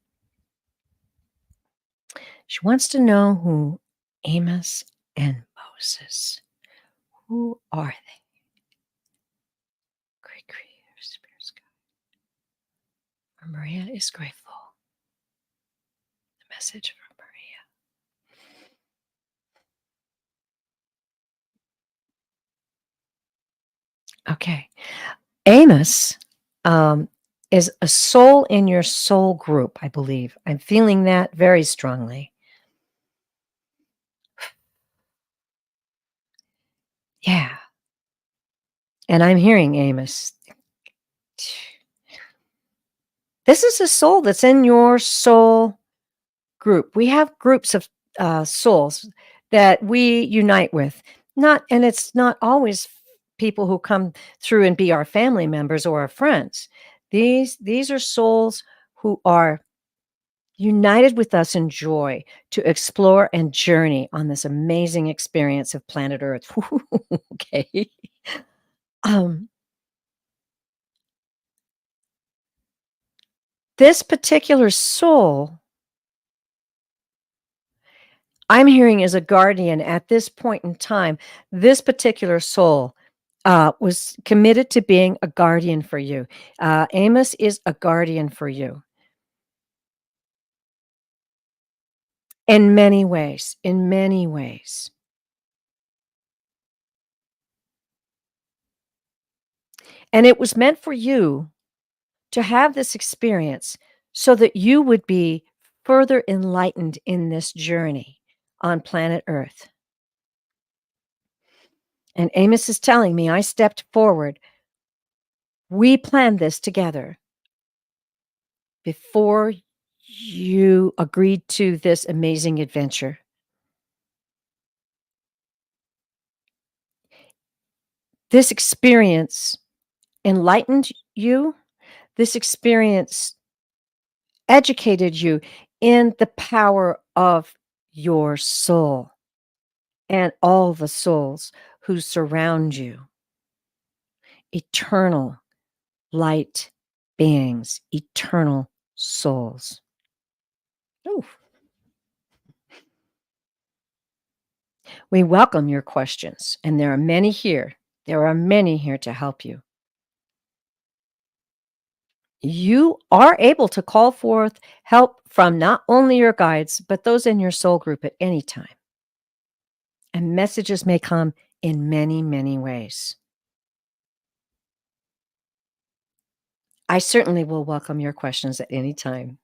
She wants to know who Amos and Moses. Who are they? Great creator, spirits, God. Maria is grateful. The message from Maria. Okay. Amos is a soul in your soul group, I believe. I'm feeling that very strongly. Yeah. And I'm hearing Amos. This is a soul that's in your soul group. We have groups of souls that we unite with. And it's not always people who come through and be our family members or our friends. These are souls who are united with us in joy to explore and journey on this amazing experience of planet Earth. Okay. Um, this particular soul, I'm hearing as a guardian at this point in time, this particular soul was committed to being a guardian for you. Amos is a guardian for you in many ways, in many ways. And it was meant for you to have this experience so that you would be further enlightened in this journey on planet Earth. And Amos is telling me I stepped forward. We planned this together before you agreed to this amazing adventure. This experience enlightened you. This experience educated you in the power of your soul and all the souls who surround you. Eternal light beings, eternal souls. Ooh. We welcome your questions, and there are many here. There are many here to help you. You are able to call forth help from not only your guides, but those in your soul group at any time. And messages may come in many, many ways. I certainly will welcome your questions at any time.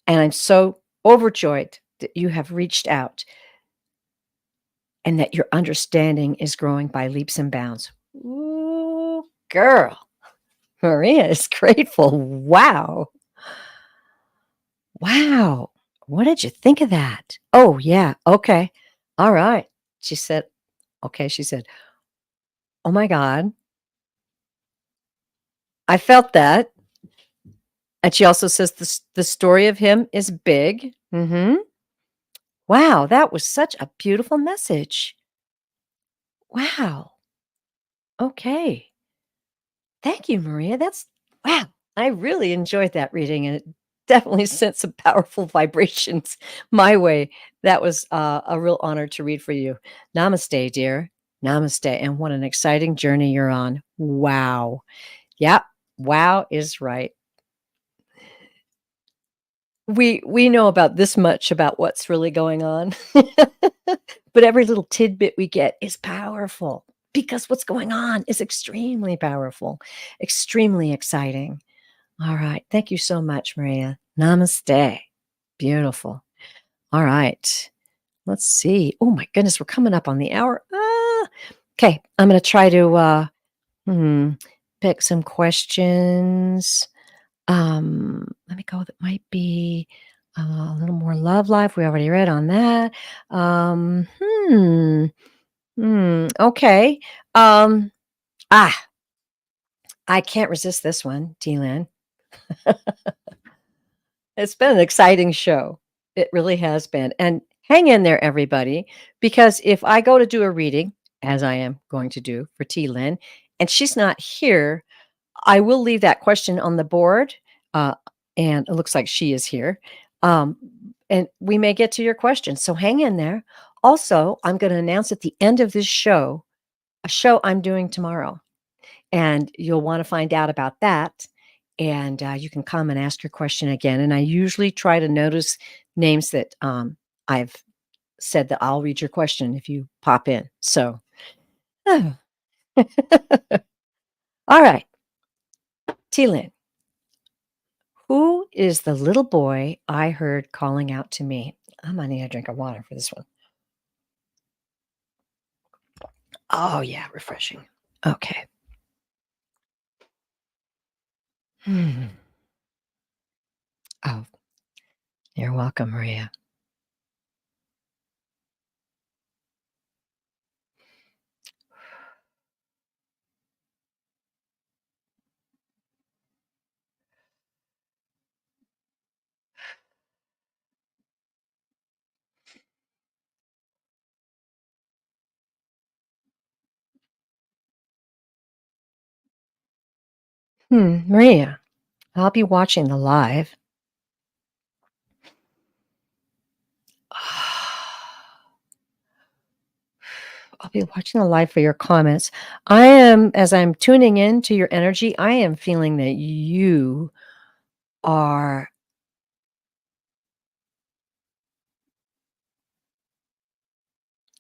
And I'm so overjoyed that you have reached out and that your understanding is growing by leaps and bounds. Ooh, girl. Maria is grateful. Wow. Wow. What did you think of that? Oh, yeah. Okay. All right. She said, okay. She said, oh my God. I felt that. And she also says the story of him is big. Wow. That was such a beautiful message. Wow. Okay. Thank you, Maria. That's wow. I really enjoyed that reading, and it definitely sent some powerful vibrations my way. That was a real honor to read for you. Namaste, dear. Namaste. And what an exciting journey you're on. Wow. Yep. Wow is right. We know about this much about what's really going on. But every little tidbit we get is powerful because what's going on is extremely powerful, extremely exciting. All right. Thank you so much, Maria. Namaste. Beautiful. All right. Let's see. Oh my goodness, we're coming up on the hour. Okay. I'm going to try to hmm, pick some questions. Let me go. That might be a little more love life. We already read on that. Um, hmm. Okay. Um, ah, I can't resist this one, T-Lan. It's been an exciting show. It really has been. And hang in there, everybody, because if I go to do a reading, as I am going to do for T Lynn, and she's not here, I will leave that question on the board. Uh, and it looks like she is here. Um, and we may get to your question. So hang in there. Also, I'm going to announce at the end of this show a show I'm doing tomorrow. And you'll want to find out about that. And you can come and ask your question again. And I usually try to notice names that I've said that I'll read your question if you pop in. So, oh. All right, T-Lynn, who is the little boy I heard calling out to me? I'm going to need a drink of water for this one. Oh, yeah, refreshing. Okay. Hmm. Oh, you're welcome, Maria. Maria, I'll be watching the live. I'll be watching the live for your comments. As I'm tuning in to your energy, I am feeling that you are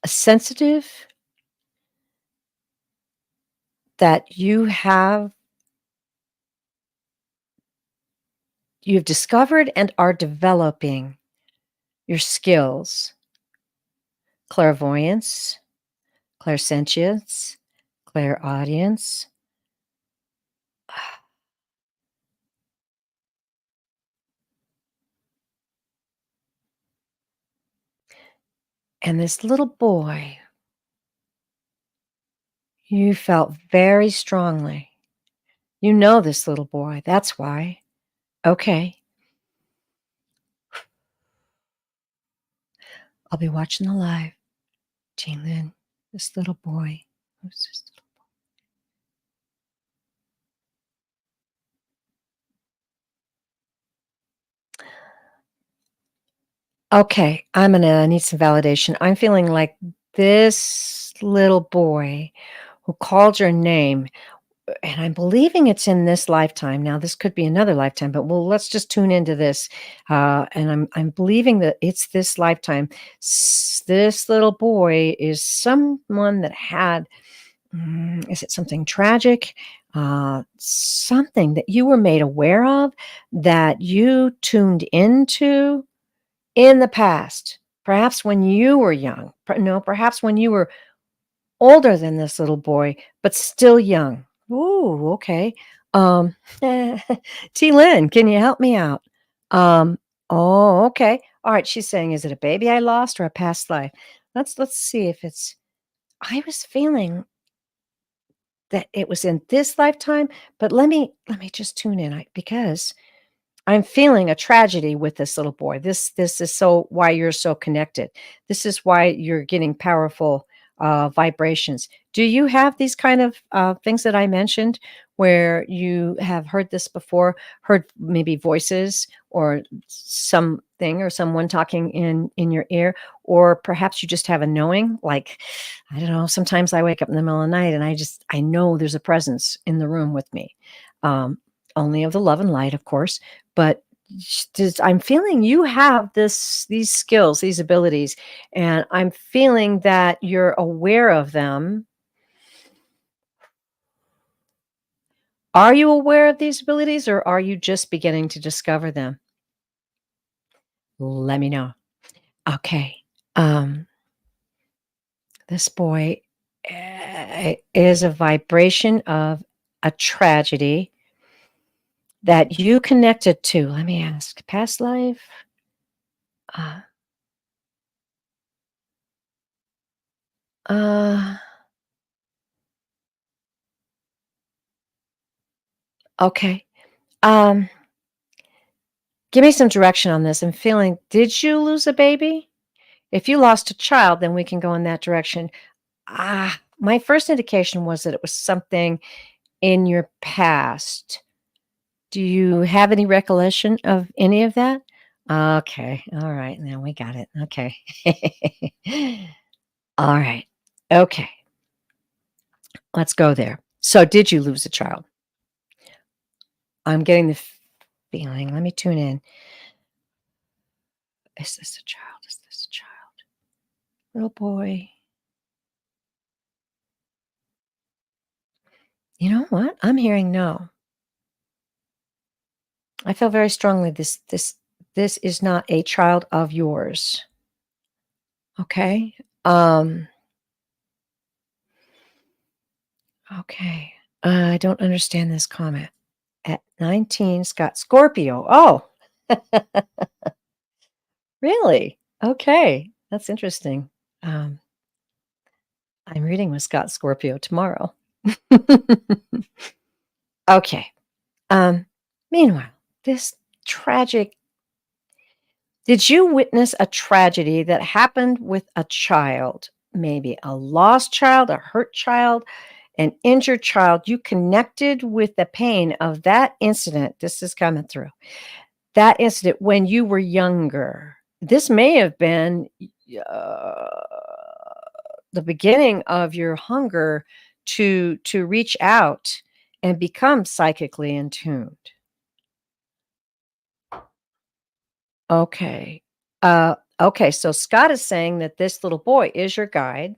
sensitive, that you've discovered and are developing your skills, clairvoyance, clairsentience, clairaudience. And this little boy, you felt very strongly. You know this little boy. That's why. Okay. I'll be watching the live. Jalen, this little boy. Who's this little Okay, I'm gonna need some validation. I'm feeling like this little boy who called your name, and I'm believing it's in this lifetime. Now, this could be another lifetime, but let's just tune into this. And I'm believing that it's this lifetime. This little boy is someone that had. Is it something tragic? Something that you were made aware of that you tuned into in the past, perhaps when you were young, no, perhaps when you were older than this little boy, but still young. Ooh, okay. Um, T. Lynn, can you help me out? Um, oh, okay. All right. She's saying, is it a baby I lost or a past life? Let's see if it's. I was feeling that it was in this lifetime, but let me just tune in because I'm feeling a tragedy with this little boy. This is so why you're so connected. This is why you're getting powerful vibrations. Do you have these kind of things that I mentioned where you have heard this before, heard maybe voices or something or someone talking in your ear, or perhaps you just have a knowing, like, I don't know, sometimes I wake up in the middle of the night and I know there's a presence in the room with me. Um, Only of the love and light, of course, but I'm feeling you have these skills, these abilities, and I'm feeling that you're aware of them. Are you aware of these abilities or are you just beginning to discover them? Let me know. Okay. Um, this boy is a vibration of a tragedy that you connected to. Let me ask, past life? Uh, uh, okay. Um, Give me some direction on this. I'm feeling, did you lose a baby? If you lost a child, then we can go in that direction. My first indication was that it was something in your past. Do you have any recollection of any of that? Okay. All right. Now we got it. Okay. All right. Okay. Let's go there. So, did you lose a child? I'm getting the feeling. Let me tune in. Is this a child? Is this a child? Little boy. You know what? I'm hearing no. I feel very strongly this is not a child of yours. Okay? Um, okay. I don't understand this comment. At 19, Scott Scorpio. Oh, really? Okay. That's interesting. Um, I'm reading with Scott Scorpio tomorrow. Okay. Um, Meanwhile, this tragic did you witness a tragedy that happened with a child? Maybe a lost child, a hurt child, an injured child. You connected with the pain of that incident. This is coming through. That incident when you were younger. This may have been the beginning of your hunger to reach out and become psychically in tuned. Okay. Okay, so Scott is saying that this little boy is your guide.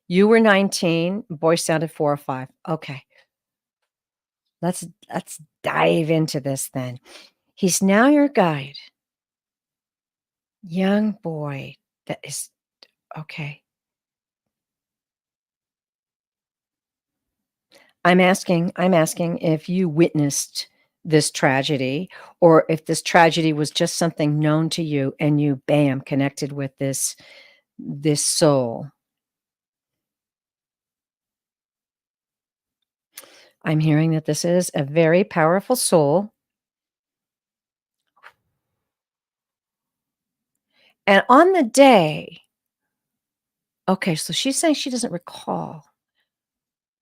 You were 19, boy sounded 4 or 5. Okay. Let's dive into this then. He's now your guide. Young boy that is okay. I'm asking if you witnessed this tragedy or if this tragedy was just something known to you and you bam connected with this soul. I'm hearing that this is a very powerful soul. And on the day, okay, so she's saying she doesn't recall.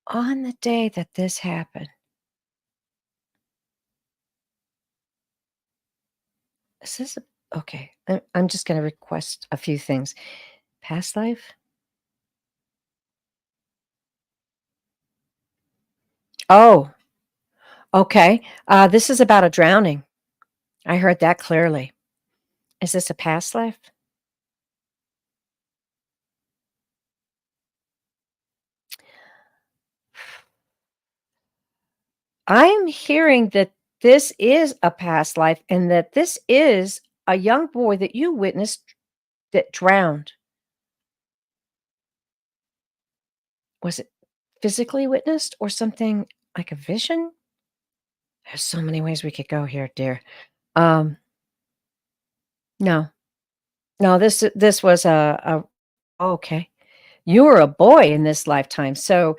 On the day that this happened, is this okay? I'm just going to request a few things. Past life? Oh, okay. This is about a drowning. I heard that clearly. Is this a past life? I'm hearing that this is a past life and that this is a young boy that you witnessed that drowned. Was it physically witnessed or something like a vision? There's so many ways we could go here, dear. Um, no, no, this was a oh, okay. You were a boy in this lifetime. So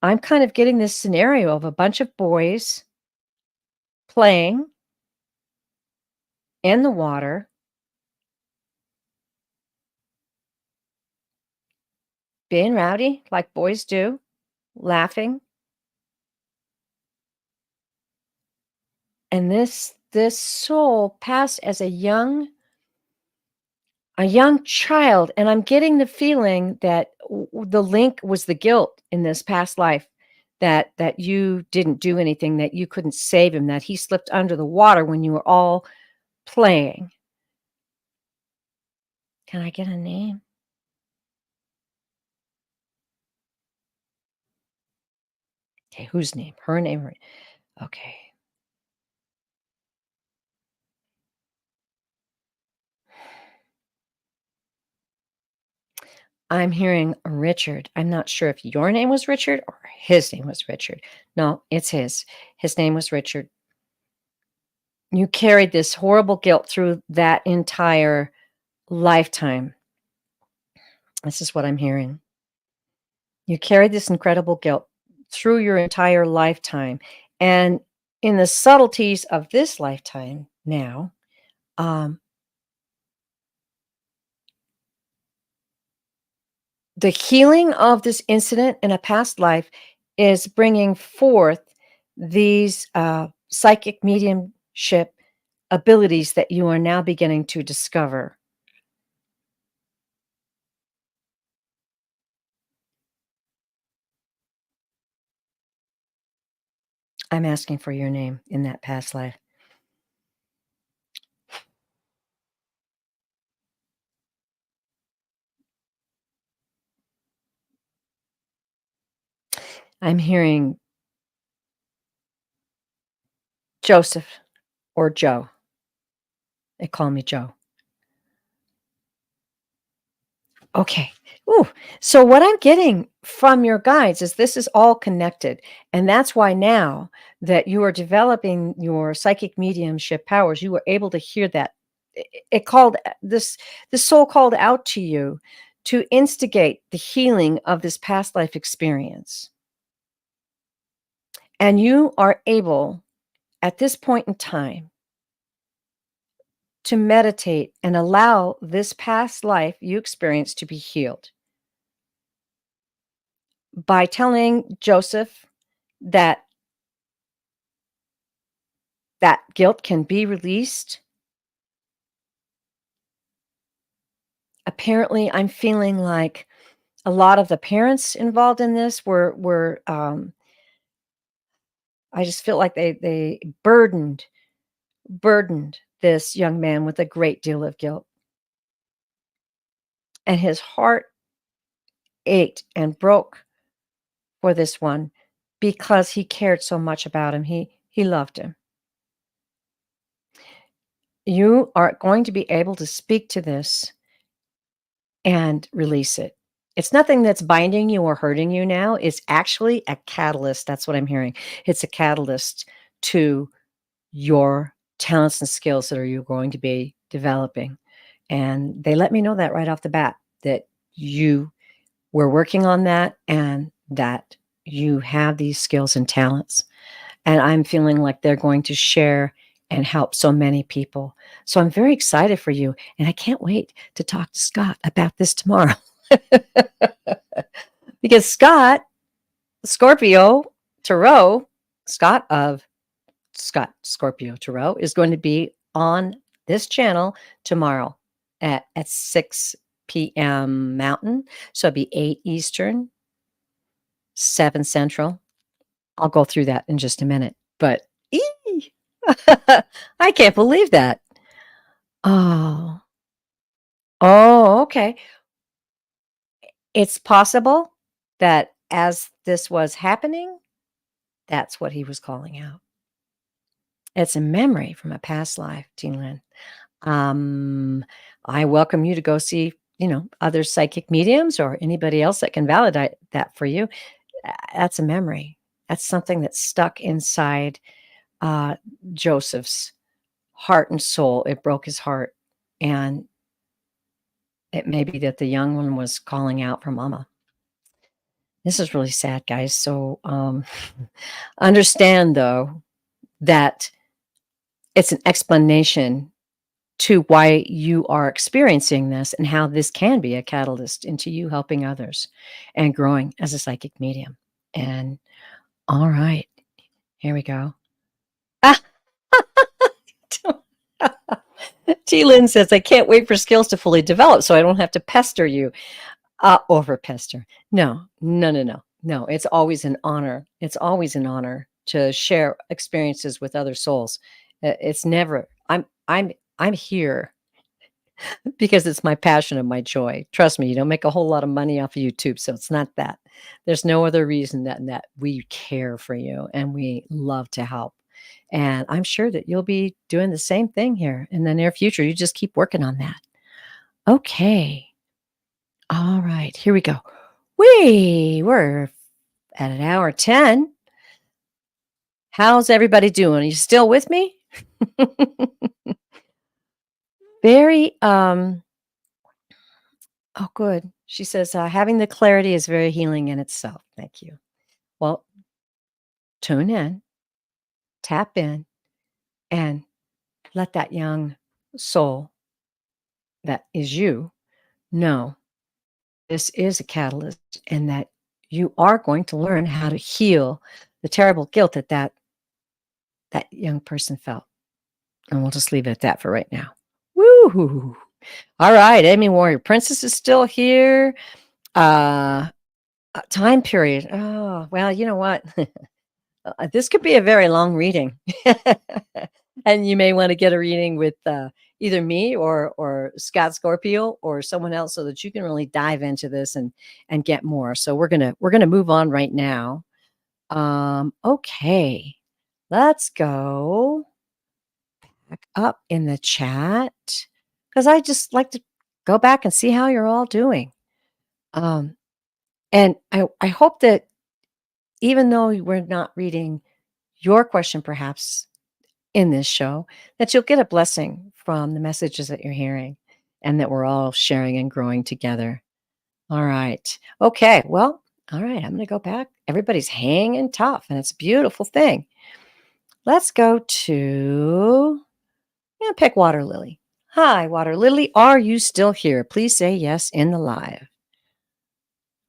I'm kind of getting this scenario of a bunch of boys playing in the water, being rowdy like boys do, laughing. And this soul passed as a young child, and I'm getting the feeling that the link was the guilt in this past life, that you didn't do anything, that you couldn't save him, that he slipped under the water when you were all playing. Can I get a name? Okay, whose name? Her name? Okay. I'm hearing Richard. I'm not sure if your name was Richard or his name was Richard. No, it's his. His name was Richard. You carried this horrible guilt through that entire lifetime. This is what I'm hearing. You carried this incredible guilt through your entire lifetime. And in the subtleties of this lifetime now, um, the healing of this incident in a past life is bringing forth these psychic mediumship abilities that you are now beginning to discover. I'm asking for your name in that past life. I'm hearing Joseph or Joe. They call me Joe. Okay. Ooh. So what I'm getting from your guides is this is all connected. And that's why now that you are developing your psychic mediumship powers, you were able to hear that. It called this soul called out to you to instigate the healing of this past life experience. And you are able at this point in time to meditate and allow this past life you experienced to be healed. by telling Joseph that that guilt can be released, apparently I'm feeling like a lot of the parents involved in this were I just feel like they burdened this young man with a great deal of guilt, and his heart ached and broke for this one because he cared so much about him. He loved him. You are going to be able to speak to this and release it. It's nothing that's binding you or hurting you now. It's actually a catalyst. That's what I'm hearing. It's a catalyst to your talents and skills that are you going to be developing. And they let me know that right off the bat that you were working on that and that you have these skills and talents. And I'm feeling like they're going to share and help so many people. So I'm very excited for you. And I can't wait to talk to Scott about this tomorrow. Because Scott, Scorpio Tarot, Scott Scorpio Tarot is going to be on this channel tomorrow at 6 p.m. Mountain. So it'll be 8 Eastern, 7 Central. I'll go through that in just a minute. But I can't believe that. Oh. Oh, okay. It's possible that as this was happening, that's what he was calling out. It's a memory from a past life, Teen Lin. I welcome you to go see, other psychic mediums or anybody else that can validate that for you. That's a memory. That's something that's stuck inside Joseph's heart and soul. It broke his heart. And it may be that the young one was calling out for mama. This is really sad, guys. So understand, though, that it's an explanation to why you are experiencing this and how this can be a catalyst into you helping others and growing as a psychic medium. And all right, here we go. Ah, T. Lynn says, I can't wait for skills to fully develop so I don't have to pester you. Over pester. No, no, no, no. No, it's always an honor. It's always an honor to share experiences with other souls. It's never, I'm here because it's my passion and my joy. Trust me, you don't make a whole lot of money off of YouTube, so it's not that. There's no other reason that we care for you and we love to help. And I'm sure that you'll be doing the same thing here in the near future. You just keep working on that. Okay. All right, here we go. We're at an hour 10. How's everybody doing? Are you still with me? Very, oh, good. She says, having the clarity is very healing in itself. Thank you. Well, tune in, tap in, and let that young soul that is you know this is a catalyst and that you are going to learn how to heal the terrible guilt that young person felt. And we'll just leave it at that for right now. Woo! All right, Amy Warrior Princess is still here. Time period. Oh, well, you know what? This could be a very long reading. And you may want to get a reading with either me or Scott Scorpio or someone else so that you can really dive into this and get more. So we're gonna move on right now. Okay, let's go back up in the chat because I just like to go back and see how you're all doing. And I hope that even though we're not reading your question perhaps in this show, that you'll get a blessing from the messages that you're hearing and that we're all sharing and growing together. All right. Okay. Well, all right. I'm going to go back. Everybody's hanging tough and it's a beautiful thing. Let's go to pick Water Lily. Hi, Water Lily. Are you still here? Please say yes in the live.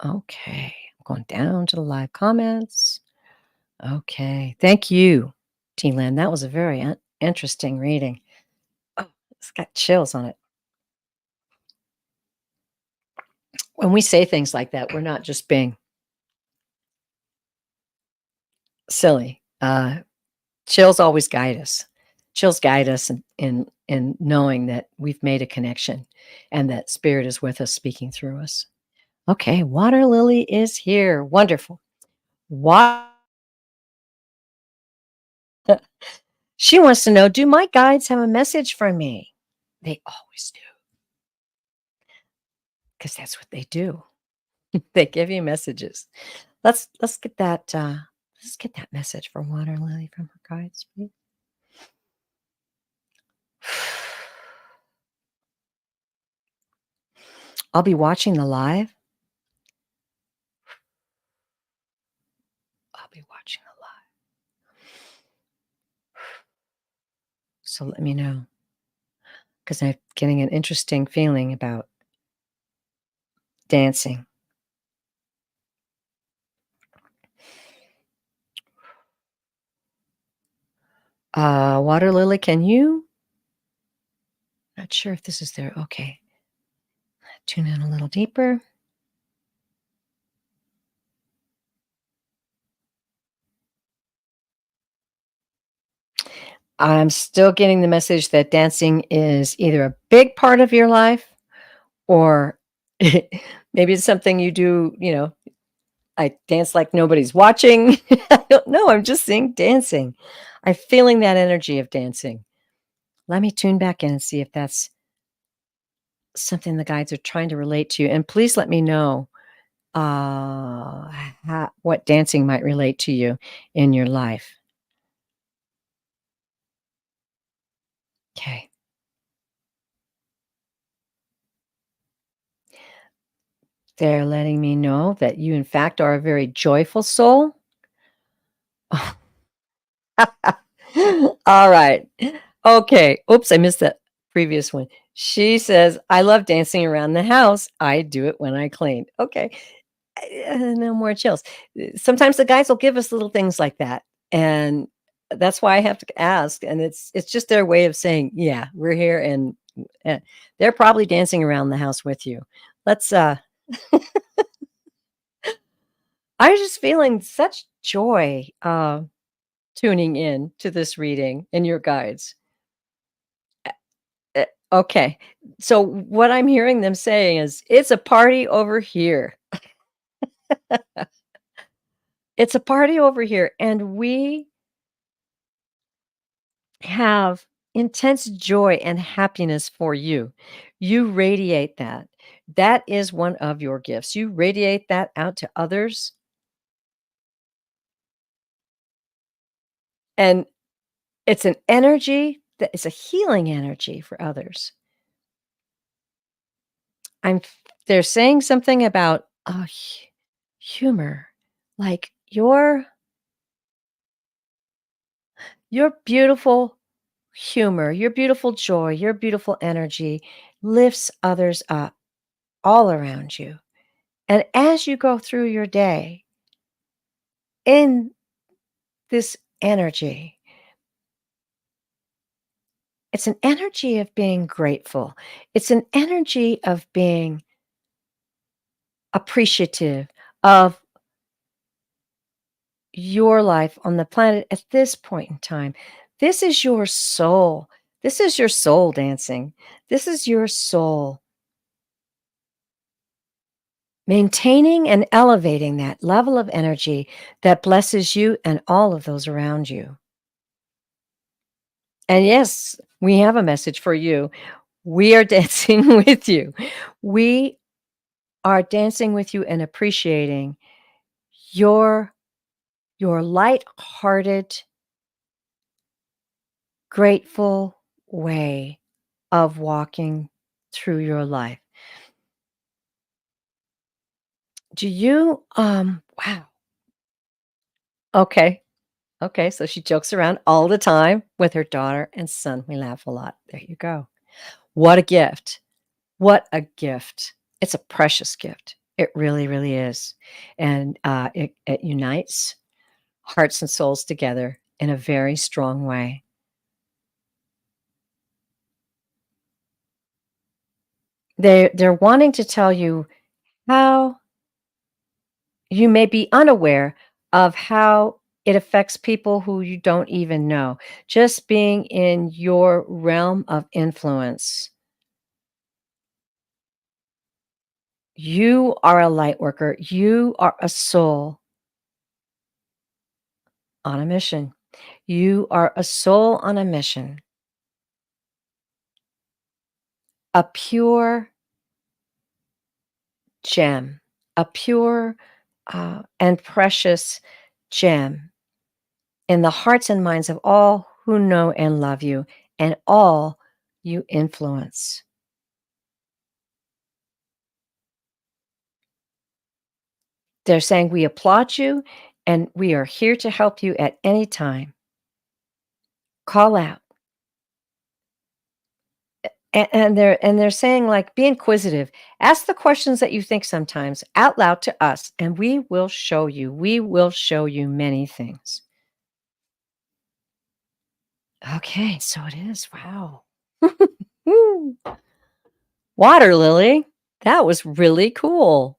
Okay. Going down to the live comments. Okay. Thank you, T-Lan. That was a very interesting reading. Oh, it's got chills on it. When we say things like that, we're not just being silly. Chills always guide us. Chills guide us in knowing that we've made a connection and that spirit is with us, speaking through us. Okay, Water Lily is here. Wonderful. Wa She wants to know, do my guides have a message for me? They always do, because that's what they do. They give you messages. Let's get that message for Water Lily from her guides, please. I'll be watching the live. I'll be watching the live. So let me know, because I'm getting an interesting feeling about dancing. Water Lily, can you? Not sure if this is there. Okay. Tune in a little deeper. I'm still getting the message that dancing is either a big part of your life or maybe it's something you do, I dance like nobody's watching. I don't know. I'm just seeing dancing. I'm feeling that energy of dancing. Let me tune back in and see if that's something the guides are trying to relate to you. And please let me know what dancing might relate to you in your life. Okay. They're letting me know that you, in fact, are a very joyful soul. All right. Okay. Oops, I missed that previous one. She says, I love dancing around the house. I do it when I clean. Okay. No more chills. Sometimes the guys will give us little things like that. And that's why I have to ask. And it's just their way of saying, yeah, we're here. And they're probably dancing around the house with you. Let's I was just feeling such joy tuning in to this reading and your guides. Okay. So what I'm hearing them saying is, "It's a party over here. It's a party over here, and we have intense joy and happiness for you. You radiate that. That is one of your gifts. You radiate that out to others, and it's an energy that is a healing energy for others." I'm they're saying something about, humor, like your beautiful humor, your beautiful joy, your beautiful energy lifts others up all around you. And as you go through your day in this energy, it's an energy of being grateful. It's an energy of being appreciative of your life on the planet at this point in time. This is your soul. This is your soul dancing. This is your soul maintaining and elevating that level of energy that blesses you and all of those around you. And yes, we have a message for you. We are dancing with you. We are dancing with you and appreciating your light-hearted, grateful way of walking through your life. Do you wow. Okay. Okay, so she jokes around all the time with her daughter and son. We laugh a lot. There you go. What a gift. What a gift. It's a precious gift. It really, really is. And it unites hearts and souls together in a very strong way. They're wanting to tell you how you may be unaware of how it affects people who you don't even know. Just being in your realm of influence. You are a light worker. You are a soul on a mission. You are a soul on a mission, a pure gem, a pure and precious gem in the hearts and minds of all who know and love you and all you influence. They're saying, "We applaud you and we are here to help you at any time. Call out." And they're saying, like, be inquisitive. Ask the questions that you think sometimes out loud to us, and we will show you. We will show you many things. Okay, so it is. Wow. Woo. Water lily. That was really cool.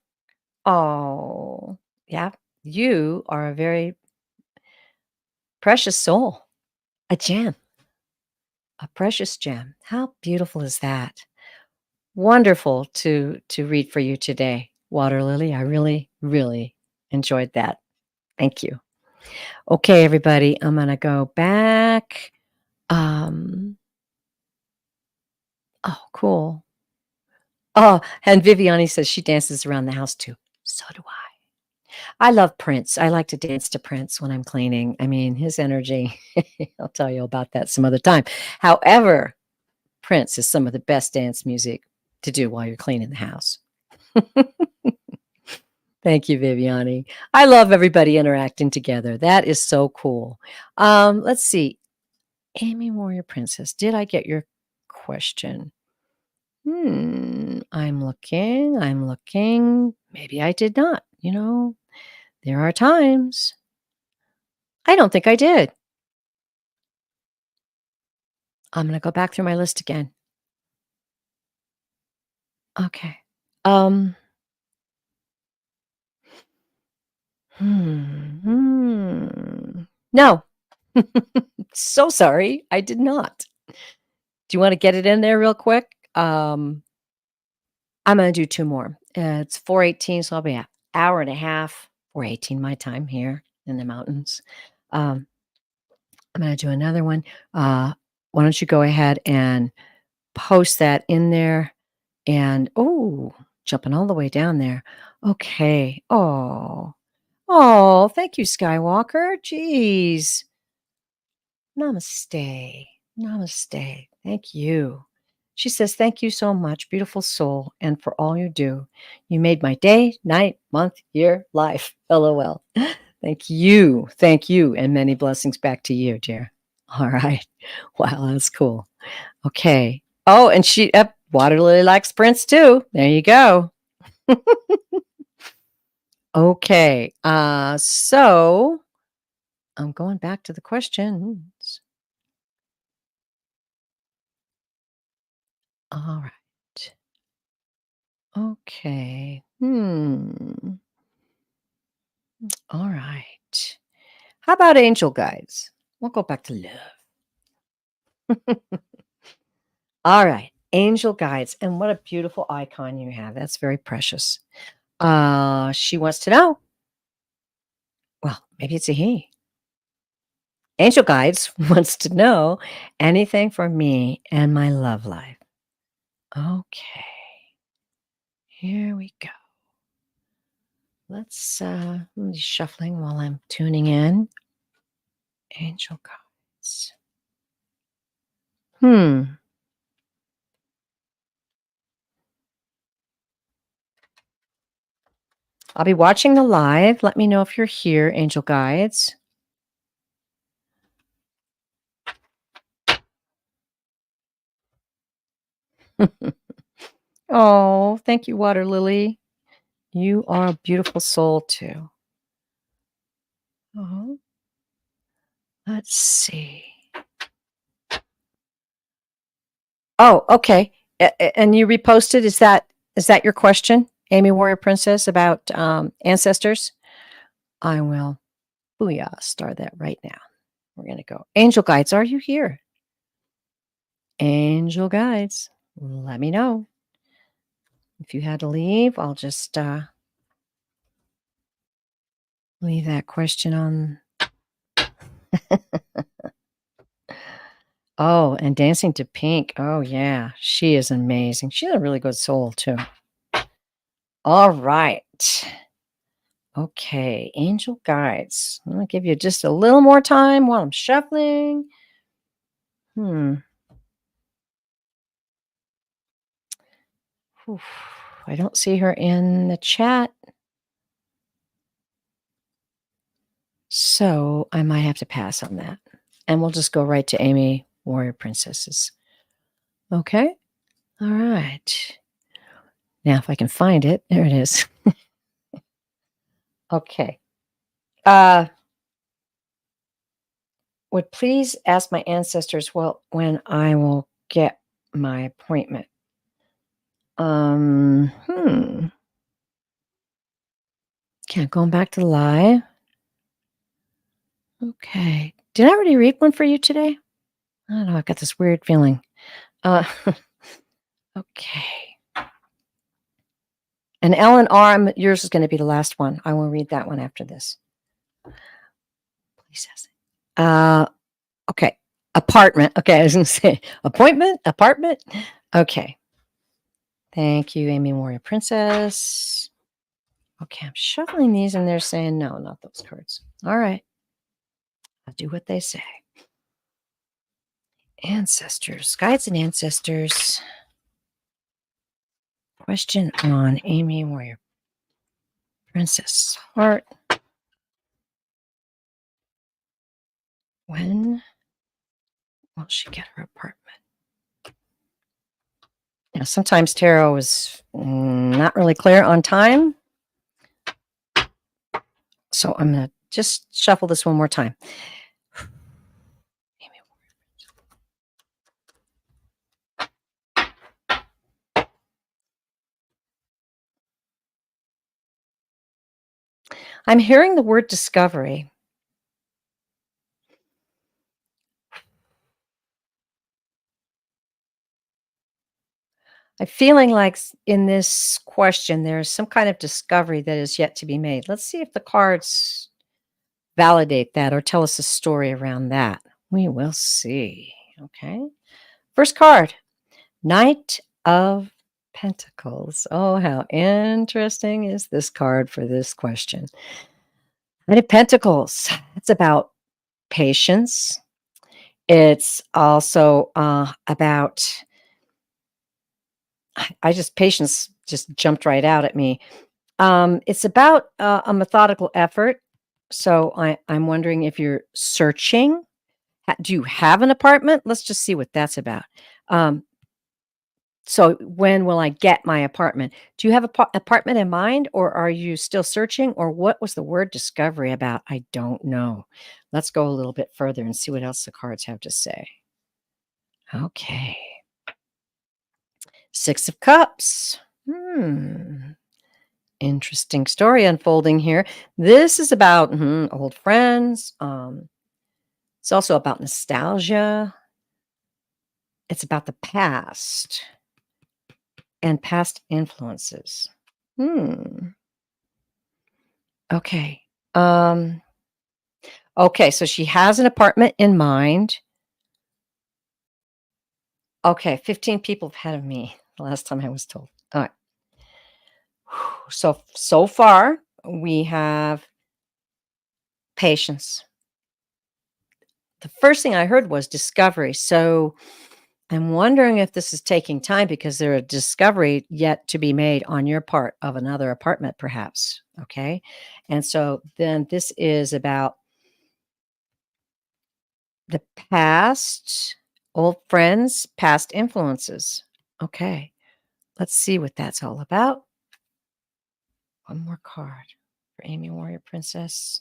Oh, yeah. You are a very precious soul, a gem, a precious gem. How beautiful is that? Wonderful to read for you today, Water Lily. I really, really enjoyed that. Thank you. Okay, everybody, I'm gonna go back. Um, oh, cool. Oh, and Viviani says she dances around the house too. So do I. I love Prince. I like to dance to Prince when I'm cleaning. I mean, his energy, I'll tell you about that some other time. However, Prince is some of the best dance music to do while you're cleaning the house. Thank you, Viviani. I love everybody interacting together. That is so cool. Let's see. Amy Warrior Princess, did I get your question? I'm looking. I'm looking. Maybe I did not. There are times. I don't think I did. I'm going to go back through my list again. Okay. Um, No. So sorry. I did not. Do you want to get it in there real quick? I'm gonna do 2 more. It's 4:18, so I'll be an hour and a half, 4:18 my time here in the mountains. Um, I'm gonna do another one. Why don't you go ahead and post that in there and oh, jumping all the way down there. Okay. Oh, thank you, Skywalker. Jeez. Namaste. Namaste. Thank you. She says, "Thank you so much, beautiful soul, and for all you do. You made my day, night, month, year, life. LOL." Thank you. Thank you. And many blessings back to you, dear. All right. Wow, that's cool. Okay. Oh, and Water Lily likes Prince too. There you go. Okay. So I'm going back to the questions. All right. Okay. All right. How about angel guides? We'll go back to love. All right. Angel guides. And what a beautiful icon you have. That's very precious. She wants to know. Well, maybe it's a he. Angel guides wants to know anything for me and my love life. Okay. Here we go. Let me shuffling while I'm tuning in. Angel guides. I'll be watching the live. Let me know if you're here, angel guides. Oh, thank you, Water Lily. You are a beautiful soul too. Oh, let's see. Oh, okay. And you reposted. Is that your question, Amy Warrior Princess, about ancestors? I will booyah star that right now. We're gonna go. Angel guides, are you here? Angel guides, let me know. If you had to leave, I'll just leave that question on. Oh, and Dancing to Pink. Oh, yeah. She is amazing. She's a really good soul, too. All right. Okay. Angel guides. I'm going to give you just a little more time while I'm shuffling. Oof. I don't see her in the chat. So I might have to pass on that. And we'll just go right to Amy Warrior Princesses. Okay. All right. Now, if I can find it, there it is. Okay. Would please ask my ancestors when I will get my appointment. Okay, going back to live. Okay. Did I already read one for you today? I don't know. I've got this weird feeling. Okay. And Ellen R., yours is going to be the last one. I will read that one after this. Please ask. Okay. Apartment. Okay, I was going to say appointment, apartment. Okay. Thank you, Amy Warrior Princess. Okay, I'm shuffling these and they're saying no, not those cards. All right. I'll do what they say. Ancestors, guides and ancestors. Question on Amy Warrior Princess Heart. When will she get her apartment? Now, sometimes tarot is not really clear on time. So I'm going to just shuffle this one more time. I'm hearing the word discovery. I'm feeling like in this question, there's some kind of discovery that is yet to be made. Let's see if the cards validate that or tell us a story around that. We will see. Okay. First card, Knight of Pentacles. Oh, how interesting is this card for this question? Knight of Pentacles. It's about patience. It's also about, patience just jumped right out at me. It's about a methodical effort. So I'm wondering if you're searching. Do you have an apartment? Let's just see what that's about. So when will I get my apartment? Do you have an apartment in mind, or are you still searching, or what was the word discovery about? I don't know. Let's go a little bit further and see what else the cards have to say. Okay. Six of Cups. Interesting story unfolding here. This is about old friends. It's also about nostalgia. It's about the past and past influences. Okay. Okay, so she has an apartment in mind. Okay, 15 people ahead of me the last time I was told. All right. So far, we have patience. The first thing I heard was discovery. So I'm wondering if this is taking time because there's a discovery yet to be made on your part of another apartment, perhaps. Okay. And so then this is about the past, old friends, past influences. Okay. Let's see what that's all about. One more card for Amy Warrior Princess.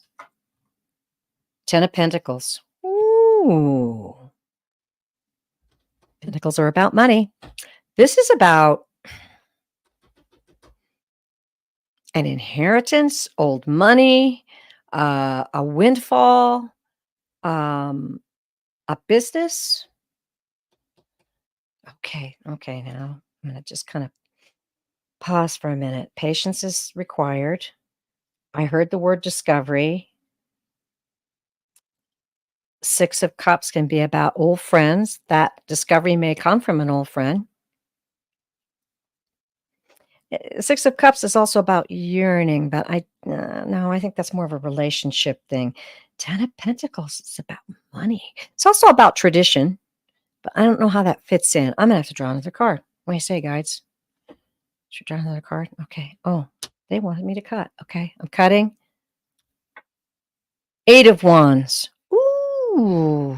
10 of Pentacles. Ooh. Pentacles are about money. This is about an inheritance, old money, a windfall, a business. Okay, now I'm going to just kind of pause for a minute. Patience is required. I heard the word discovery. 6 of Cups can be about old friends. That discovery may come from an old friend. 6 of Cups is also about yearning, but no, I think that's more of a relationship thing. 10 of Pentacles is about money. It's also about tradition, but I don't know how that fits in. I'm going to have to draw another card. What do you say, guides? Should I draw another card? Okay. Oh, they wanted me to cut. Okay, I'm cutting. 8 of Wands. Ooh.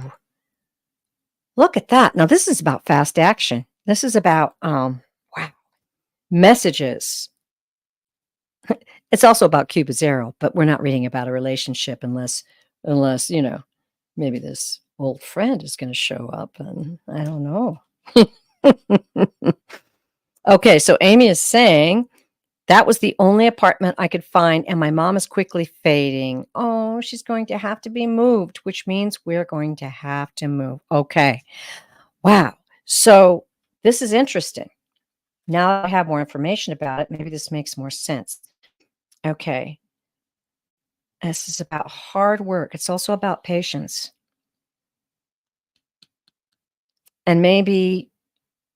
Look at that. Now, this is about fast action. This is about, wow, messages. It's also about Cupid Zero, but we're not reading about a relationship unless, maybe this old friend is going to show up, and I don't know. Okay, so Amy is saying, that was the only apartment I could find, and my mom is quickly fading. Oh, she's going to have to be moved, which means we're going to have to move. Okay. Wow. So this is interesting. Now I have more information about it. Maybe this makes more sense. Okay. This is about hard work. It's also about patience. And maybe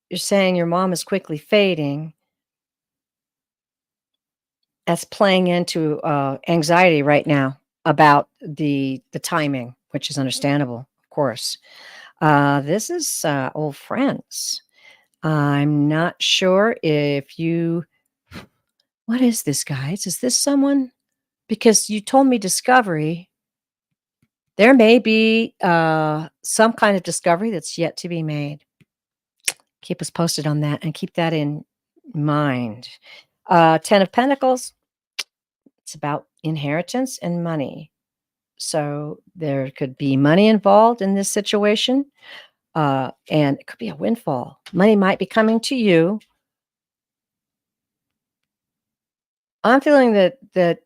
you're saying your mom is quickly fading. That's playing into anxiety right now about the timing, which is understandable, of course. This is old friends. I'm not sure if you. What is this, guys? Is this someone? Because you told me discovery. There may be some kind of discovery that's yet to be made. Keep us posted on that and keep that in mind. 10 of Pentacles. It's about inheritance and money. So there could be money involved in this situation, and it could be a windfall. Money might be coming to you. I'm feeling that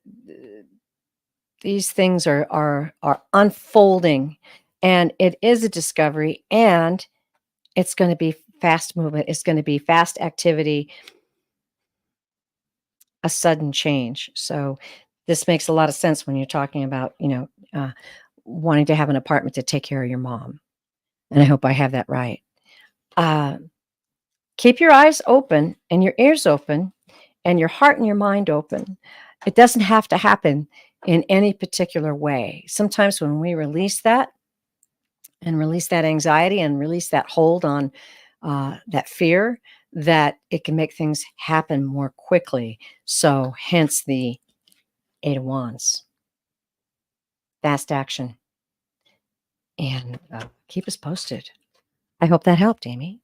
these things are unfolding, and it is a discovery, and it's going to be fast movement. It's going to be fast activity, a sudden change. So this makes a lot of sense when you're talking about, wanting to have an apartment to take care of your mom. And I hope I have that right. Keep your eyes open and your ears open and your heart and your mind open. It doesn't have to happen in any particular way. Sometimes when we release that and release that anxiety and release that hold on that fear, that it can make things happen more quickly. So hence the 8 of Wands. Fast action. And keep us posted. I hope that helped, Amy.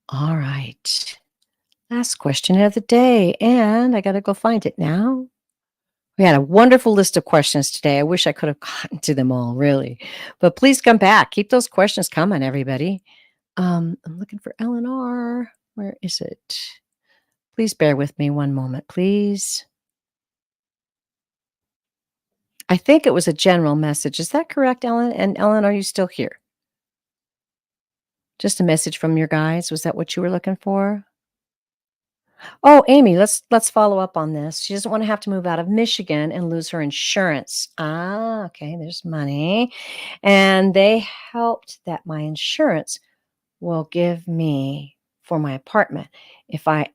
All right. Last question of the day, and I got to go find it now. We had a wonderful list of questions today. I wish I could have gotten to them all, really. But please come back. Keep those questions coming, everybody. I'm looking for Eleanor. Where is it? Please bear with me one moment, please. I think it was a general message. Is that correct, Ellen? And Ellen, are you still here? Just a message from your guides. Was that what you were looking for? Oh, Amy, let's follow up on this. She doesn't want to have to move out of Michigan and lose her insurance. Ah, okay, there's money. And they helped that my insurance will give me for my apartment. If I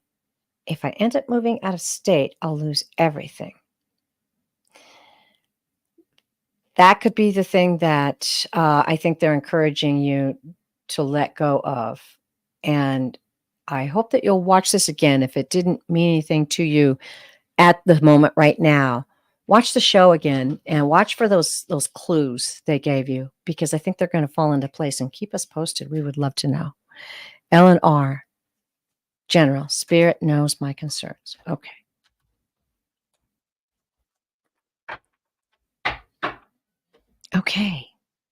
end up moving out of state, I'll lose everything. That could be the thing that I think they're encouraging you to let go of. And I hope that you'll watch this again. If it didn't mean anything to you at the moment right now, watch the show again and watch for those clues they gave you, because I think they're going to fall into place, and keep us posted. We would love to know. Ellen R. General, Spirit knows my concerns. Okay. Okay.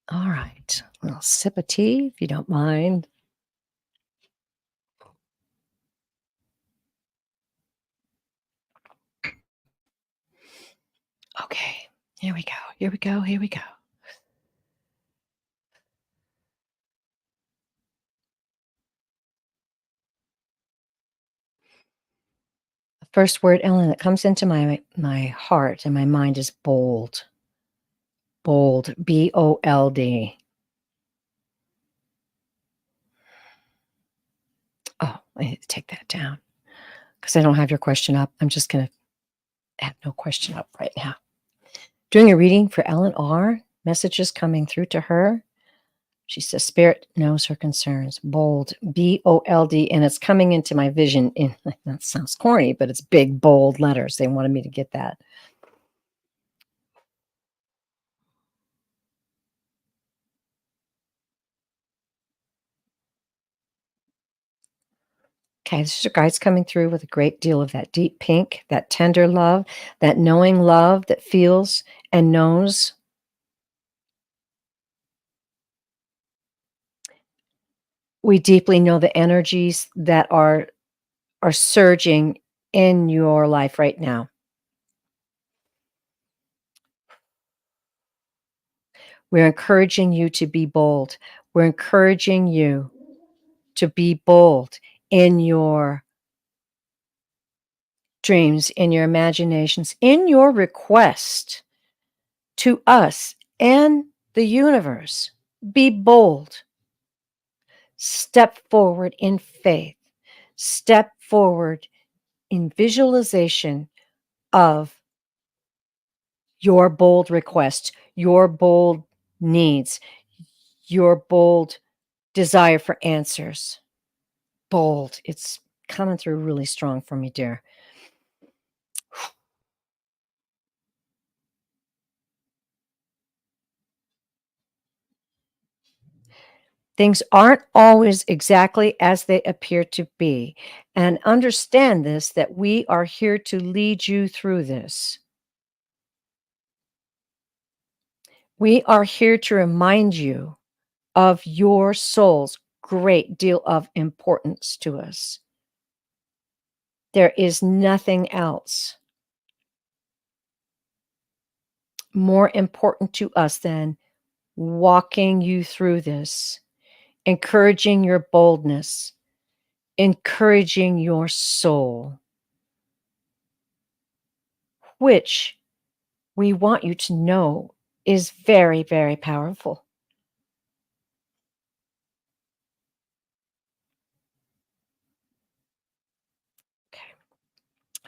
All right. A little sip of tea, if you don't mind. Okay. Here we go. Here we go. Here we go. The first word, Ellen, that comes into my heart and my mind is bold. Bold. BOLD. Oh, I need to take that down because I don't have your question up. I'm just going to have no question up right now. Doing a reading for Ellen R. Messages coming through to her. She says, Spirit knows her concerns. Bold, BOLD, and it's coming into my vision in, that sounds corny, but it's big, bold letters. They wanted me to get that. Okay, this is your guides coming through with a great deal of that deep pink, that tender love, that knowing love that feels and knows. We deeply know the energies that are surging in your life right now. We're encouraging you to be bold. We're encouraging you to be bold in your dreams, in your imaginations, in your request to us and the universe. Be bold. Step forward in faith. Step forward in visualization of your bold request, your bold needs, your bold desire for answers. Bold. It's coming through really strong for me, dear. Things aren't always exactly as they appear to be. And understand this, that we are here to lead you through this. We are here to remind you of your soul's great deal of importance to us. There is nothing else more important to us than walking you through this, encouraging your boldness, encouraging your soul, which we want you to know is very, very powerful. Okay.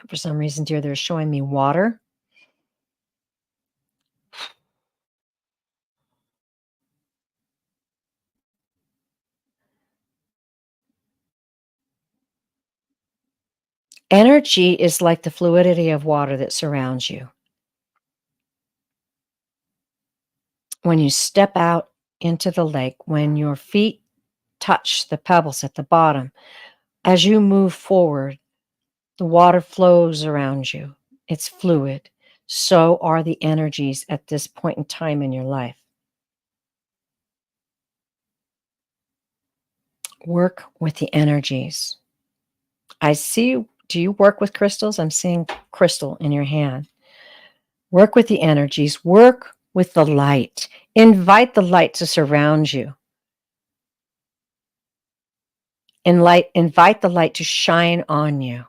For some reason, dear, they're showing me water. Energy is like the fluidity of water that surrounds you. When you step out into the lake, when your feet touch the pebbles at the bottom, as you move forward, the water flows around you. It's fluid. So are the energies at this point in time in your life. Work with the energies. I see. Do you work with crystals? I'm seeing crystal in your hand. Work with the energies. Work with the light. Invite the light to surround you. Invite the light to shine on you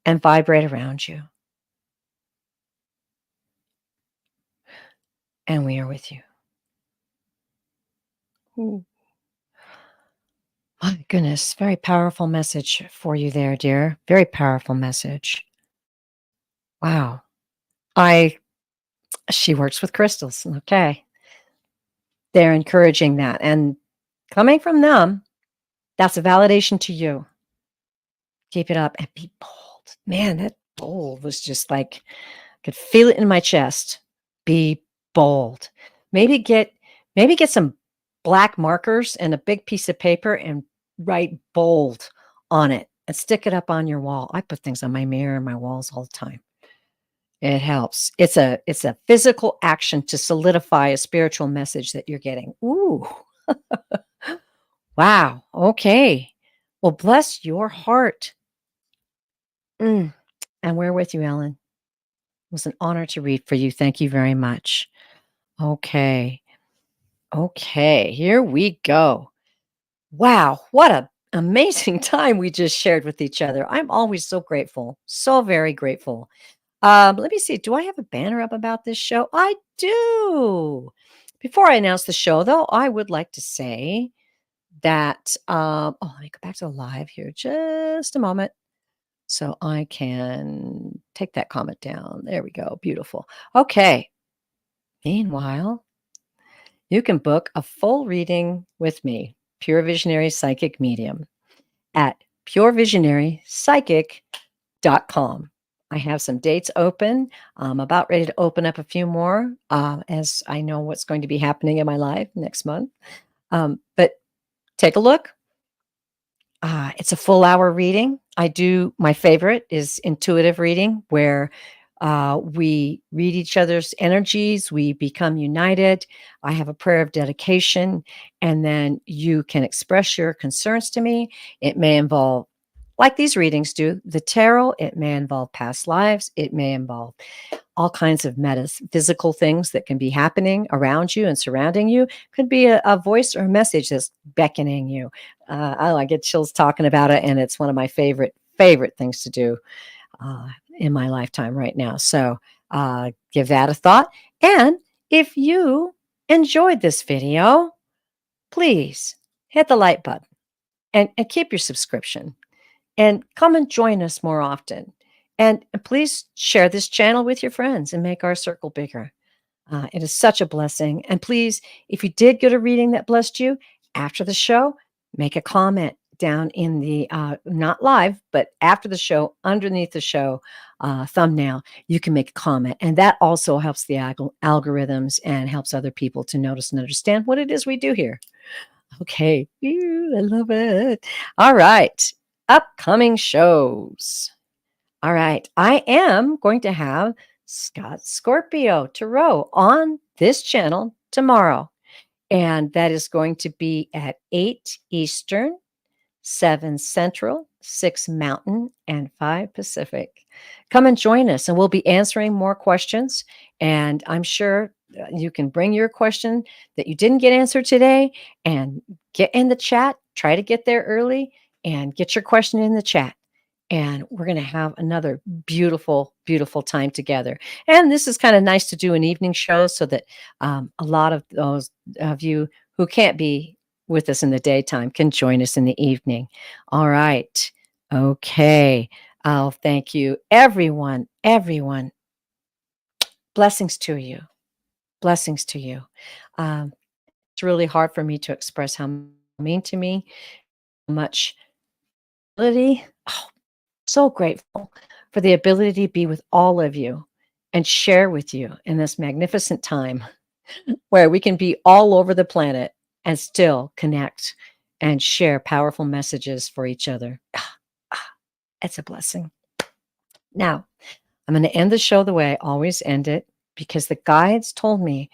and vibrate around you. And we are with you. Ooh. My goodness, very powerful message for you there, dear. Very powerful message. Wow. She works with crystals. Okay. They're encouraging that. And coming from them, that's a validation to you. Keep it up and be bold. Man, that bold was just like, I could feel it in my chest. Be bold. Maybe get some black markers and a big piece of paper and write bold on it and stick it up on your wall. I put things on my mirror and my walls all the time. It helps. It's a physical action to solidify a spiritual message that you're getting. Ooh, wow. Okay. Well, bless your heart. Mm. And we're with you, Ellen. It was an honor to read for you. Thank you very much. Okay. Okay. Here we go. Wow. What a amazing time we just shared with each other. I'm always so grateful. So very grateful. Let me see. Do I have a banner up about this show? I do. Before I announce the show, though, I would like to say that, let me go back to the live here just a moment so I can take that comment down. There we go. Beautiful. Okay. Meanwhile, you can book a full reading with me, Pure Visionary Psychic Medium, at purevisionarypsychic.com. I have some dates open. I'm about ready to open up a few more as I know what's going to be happening in my life next month. But take a look. It's a full hour reading. My favorite is intuitive reading, where we read each other's energies, we become united. I have a prayer of dedication, and then you can express your concerns to me. It may involve, like these readings do, the tarot. It may involve past lives. It may involve all kinds of metaphysical things that can be happening around you and surrounding you. Could be a voice or a message that's beckoning you. I get chills talking about it, and it's one of my favorite things to do uh, in my lifetime right now. So give that a thought. And if you enjoyed this video, please hit the like button and keep your subscription and come and join us more often. And please share this channel with your friends and make our circle bigger. It is such a blessing. And please, if you did get a reading that blessed you after the show, make a comment down in the not live, but after the show, underneath the show thumbnail. You can make a comment. And that also helps the algorithms and helps other people to notice and understand what it is we do here. Okay. I love it. All right. Upcoming shows. All right. I am going to have Scott Scorpio Tarot on this channel tomorrow. And that is going to be at 8 Eastern, 7 Central, 6 Mountain, and 5 Pacific. Come and join us, and we'll be answering more questions. And I'm sure you can bring your question that you didn't get answered today and get in the chat. Try to get there early and get your question in the chat. And we're going to have another beautiful, beautiful time together. And this is kind of nice to do an evening show so that a lot of those of you who can't be with us in the daytime can join us in the evening. All right. Okay. Oh, thank you, everyone. Everyone. Blessings to you. Blessings to you. It's really hard for me to express how mean to me, how much ability. Oh, so grateful for the ability to be with all of you and share with you in this magnificent time where we can be all over the planet and still connect and share powerful messages for each other. It's a blessing. Now, I'm going to end the show the way I always end it because the guides told me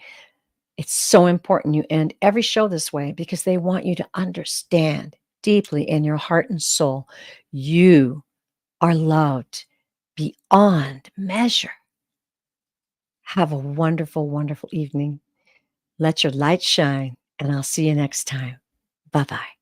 it's so important you end every show this way because they want you to understand deeply in your heart and soul you are loved beyond measure. Have a wonderful, wonderful evening. Let your light shine, and I'll see you next time. Bye-bye.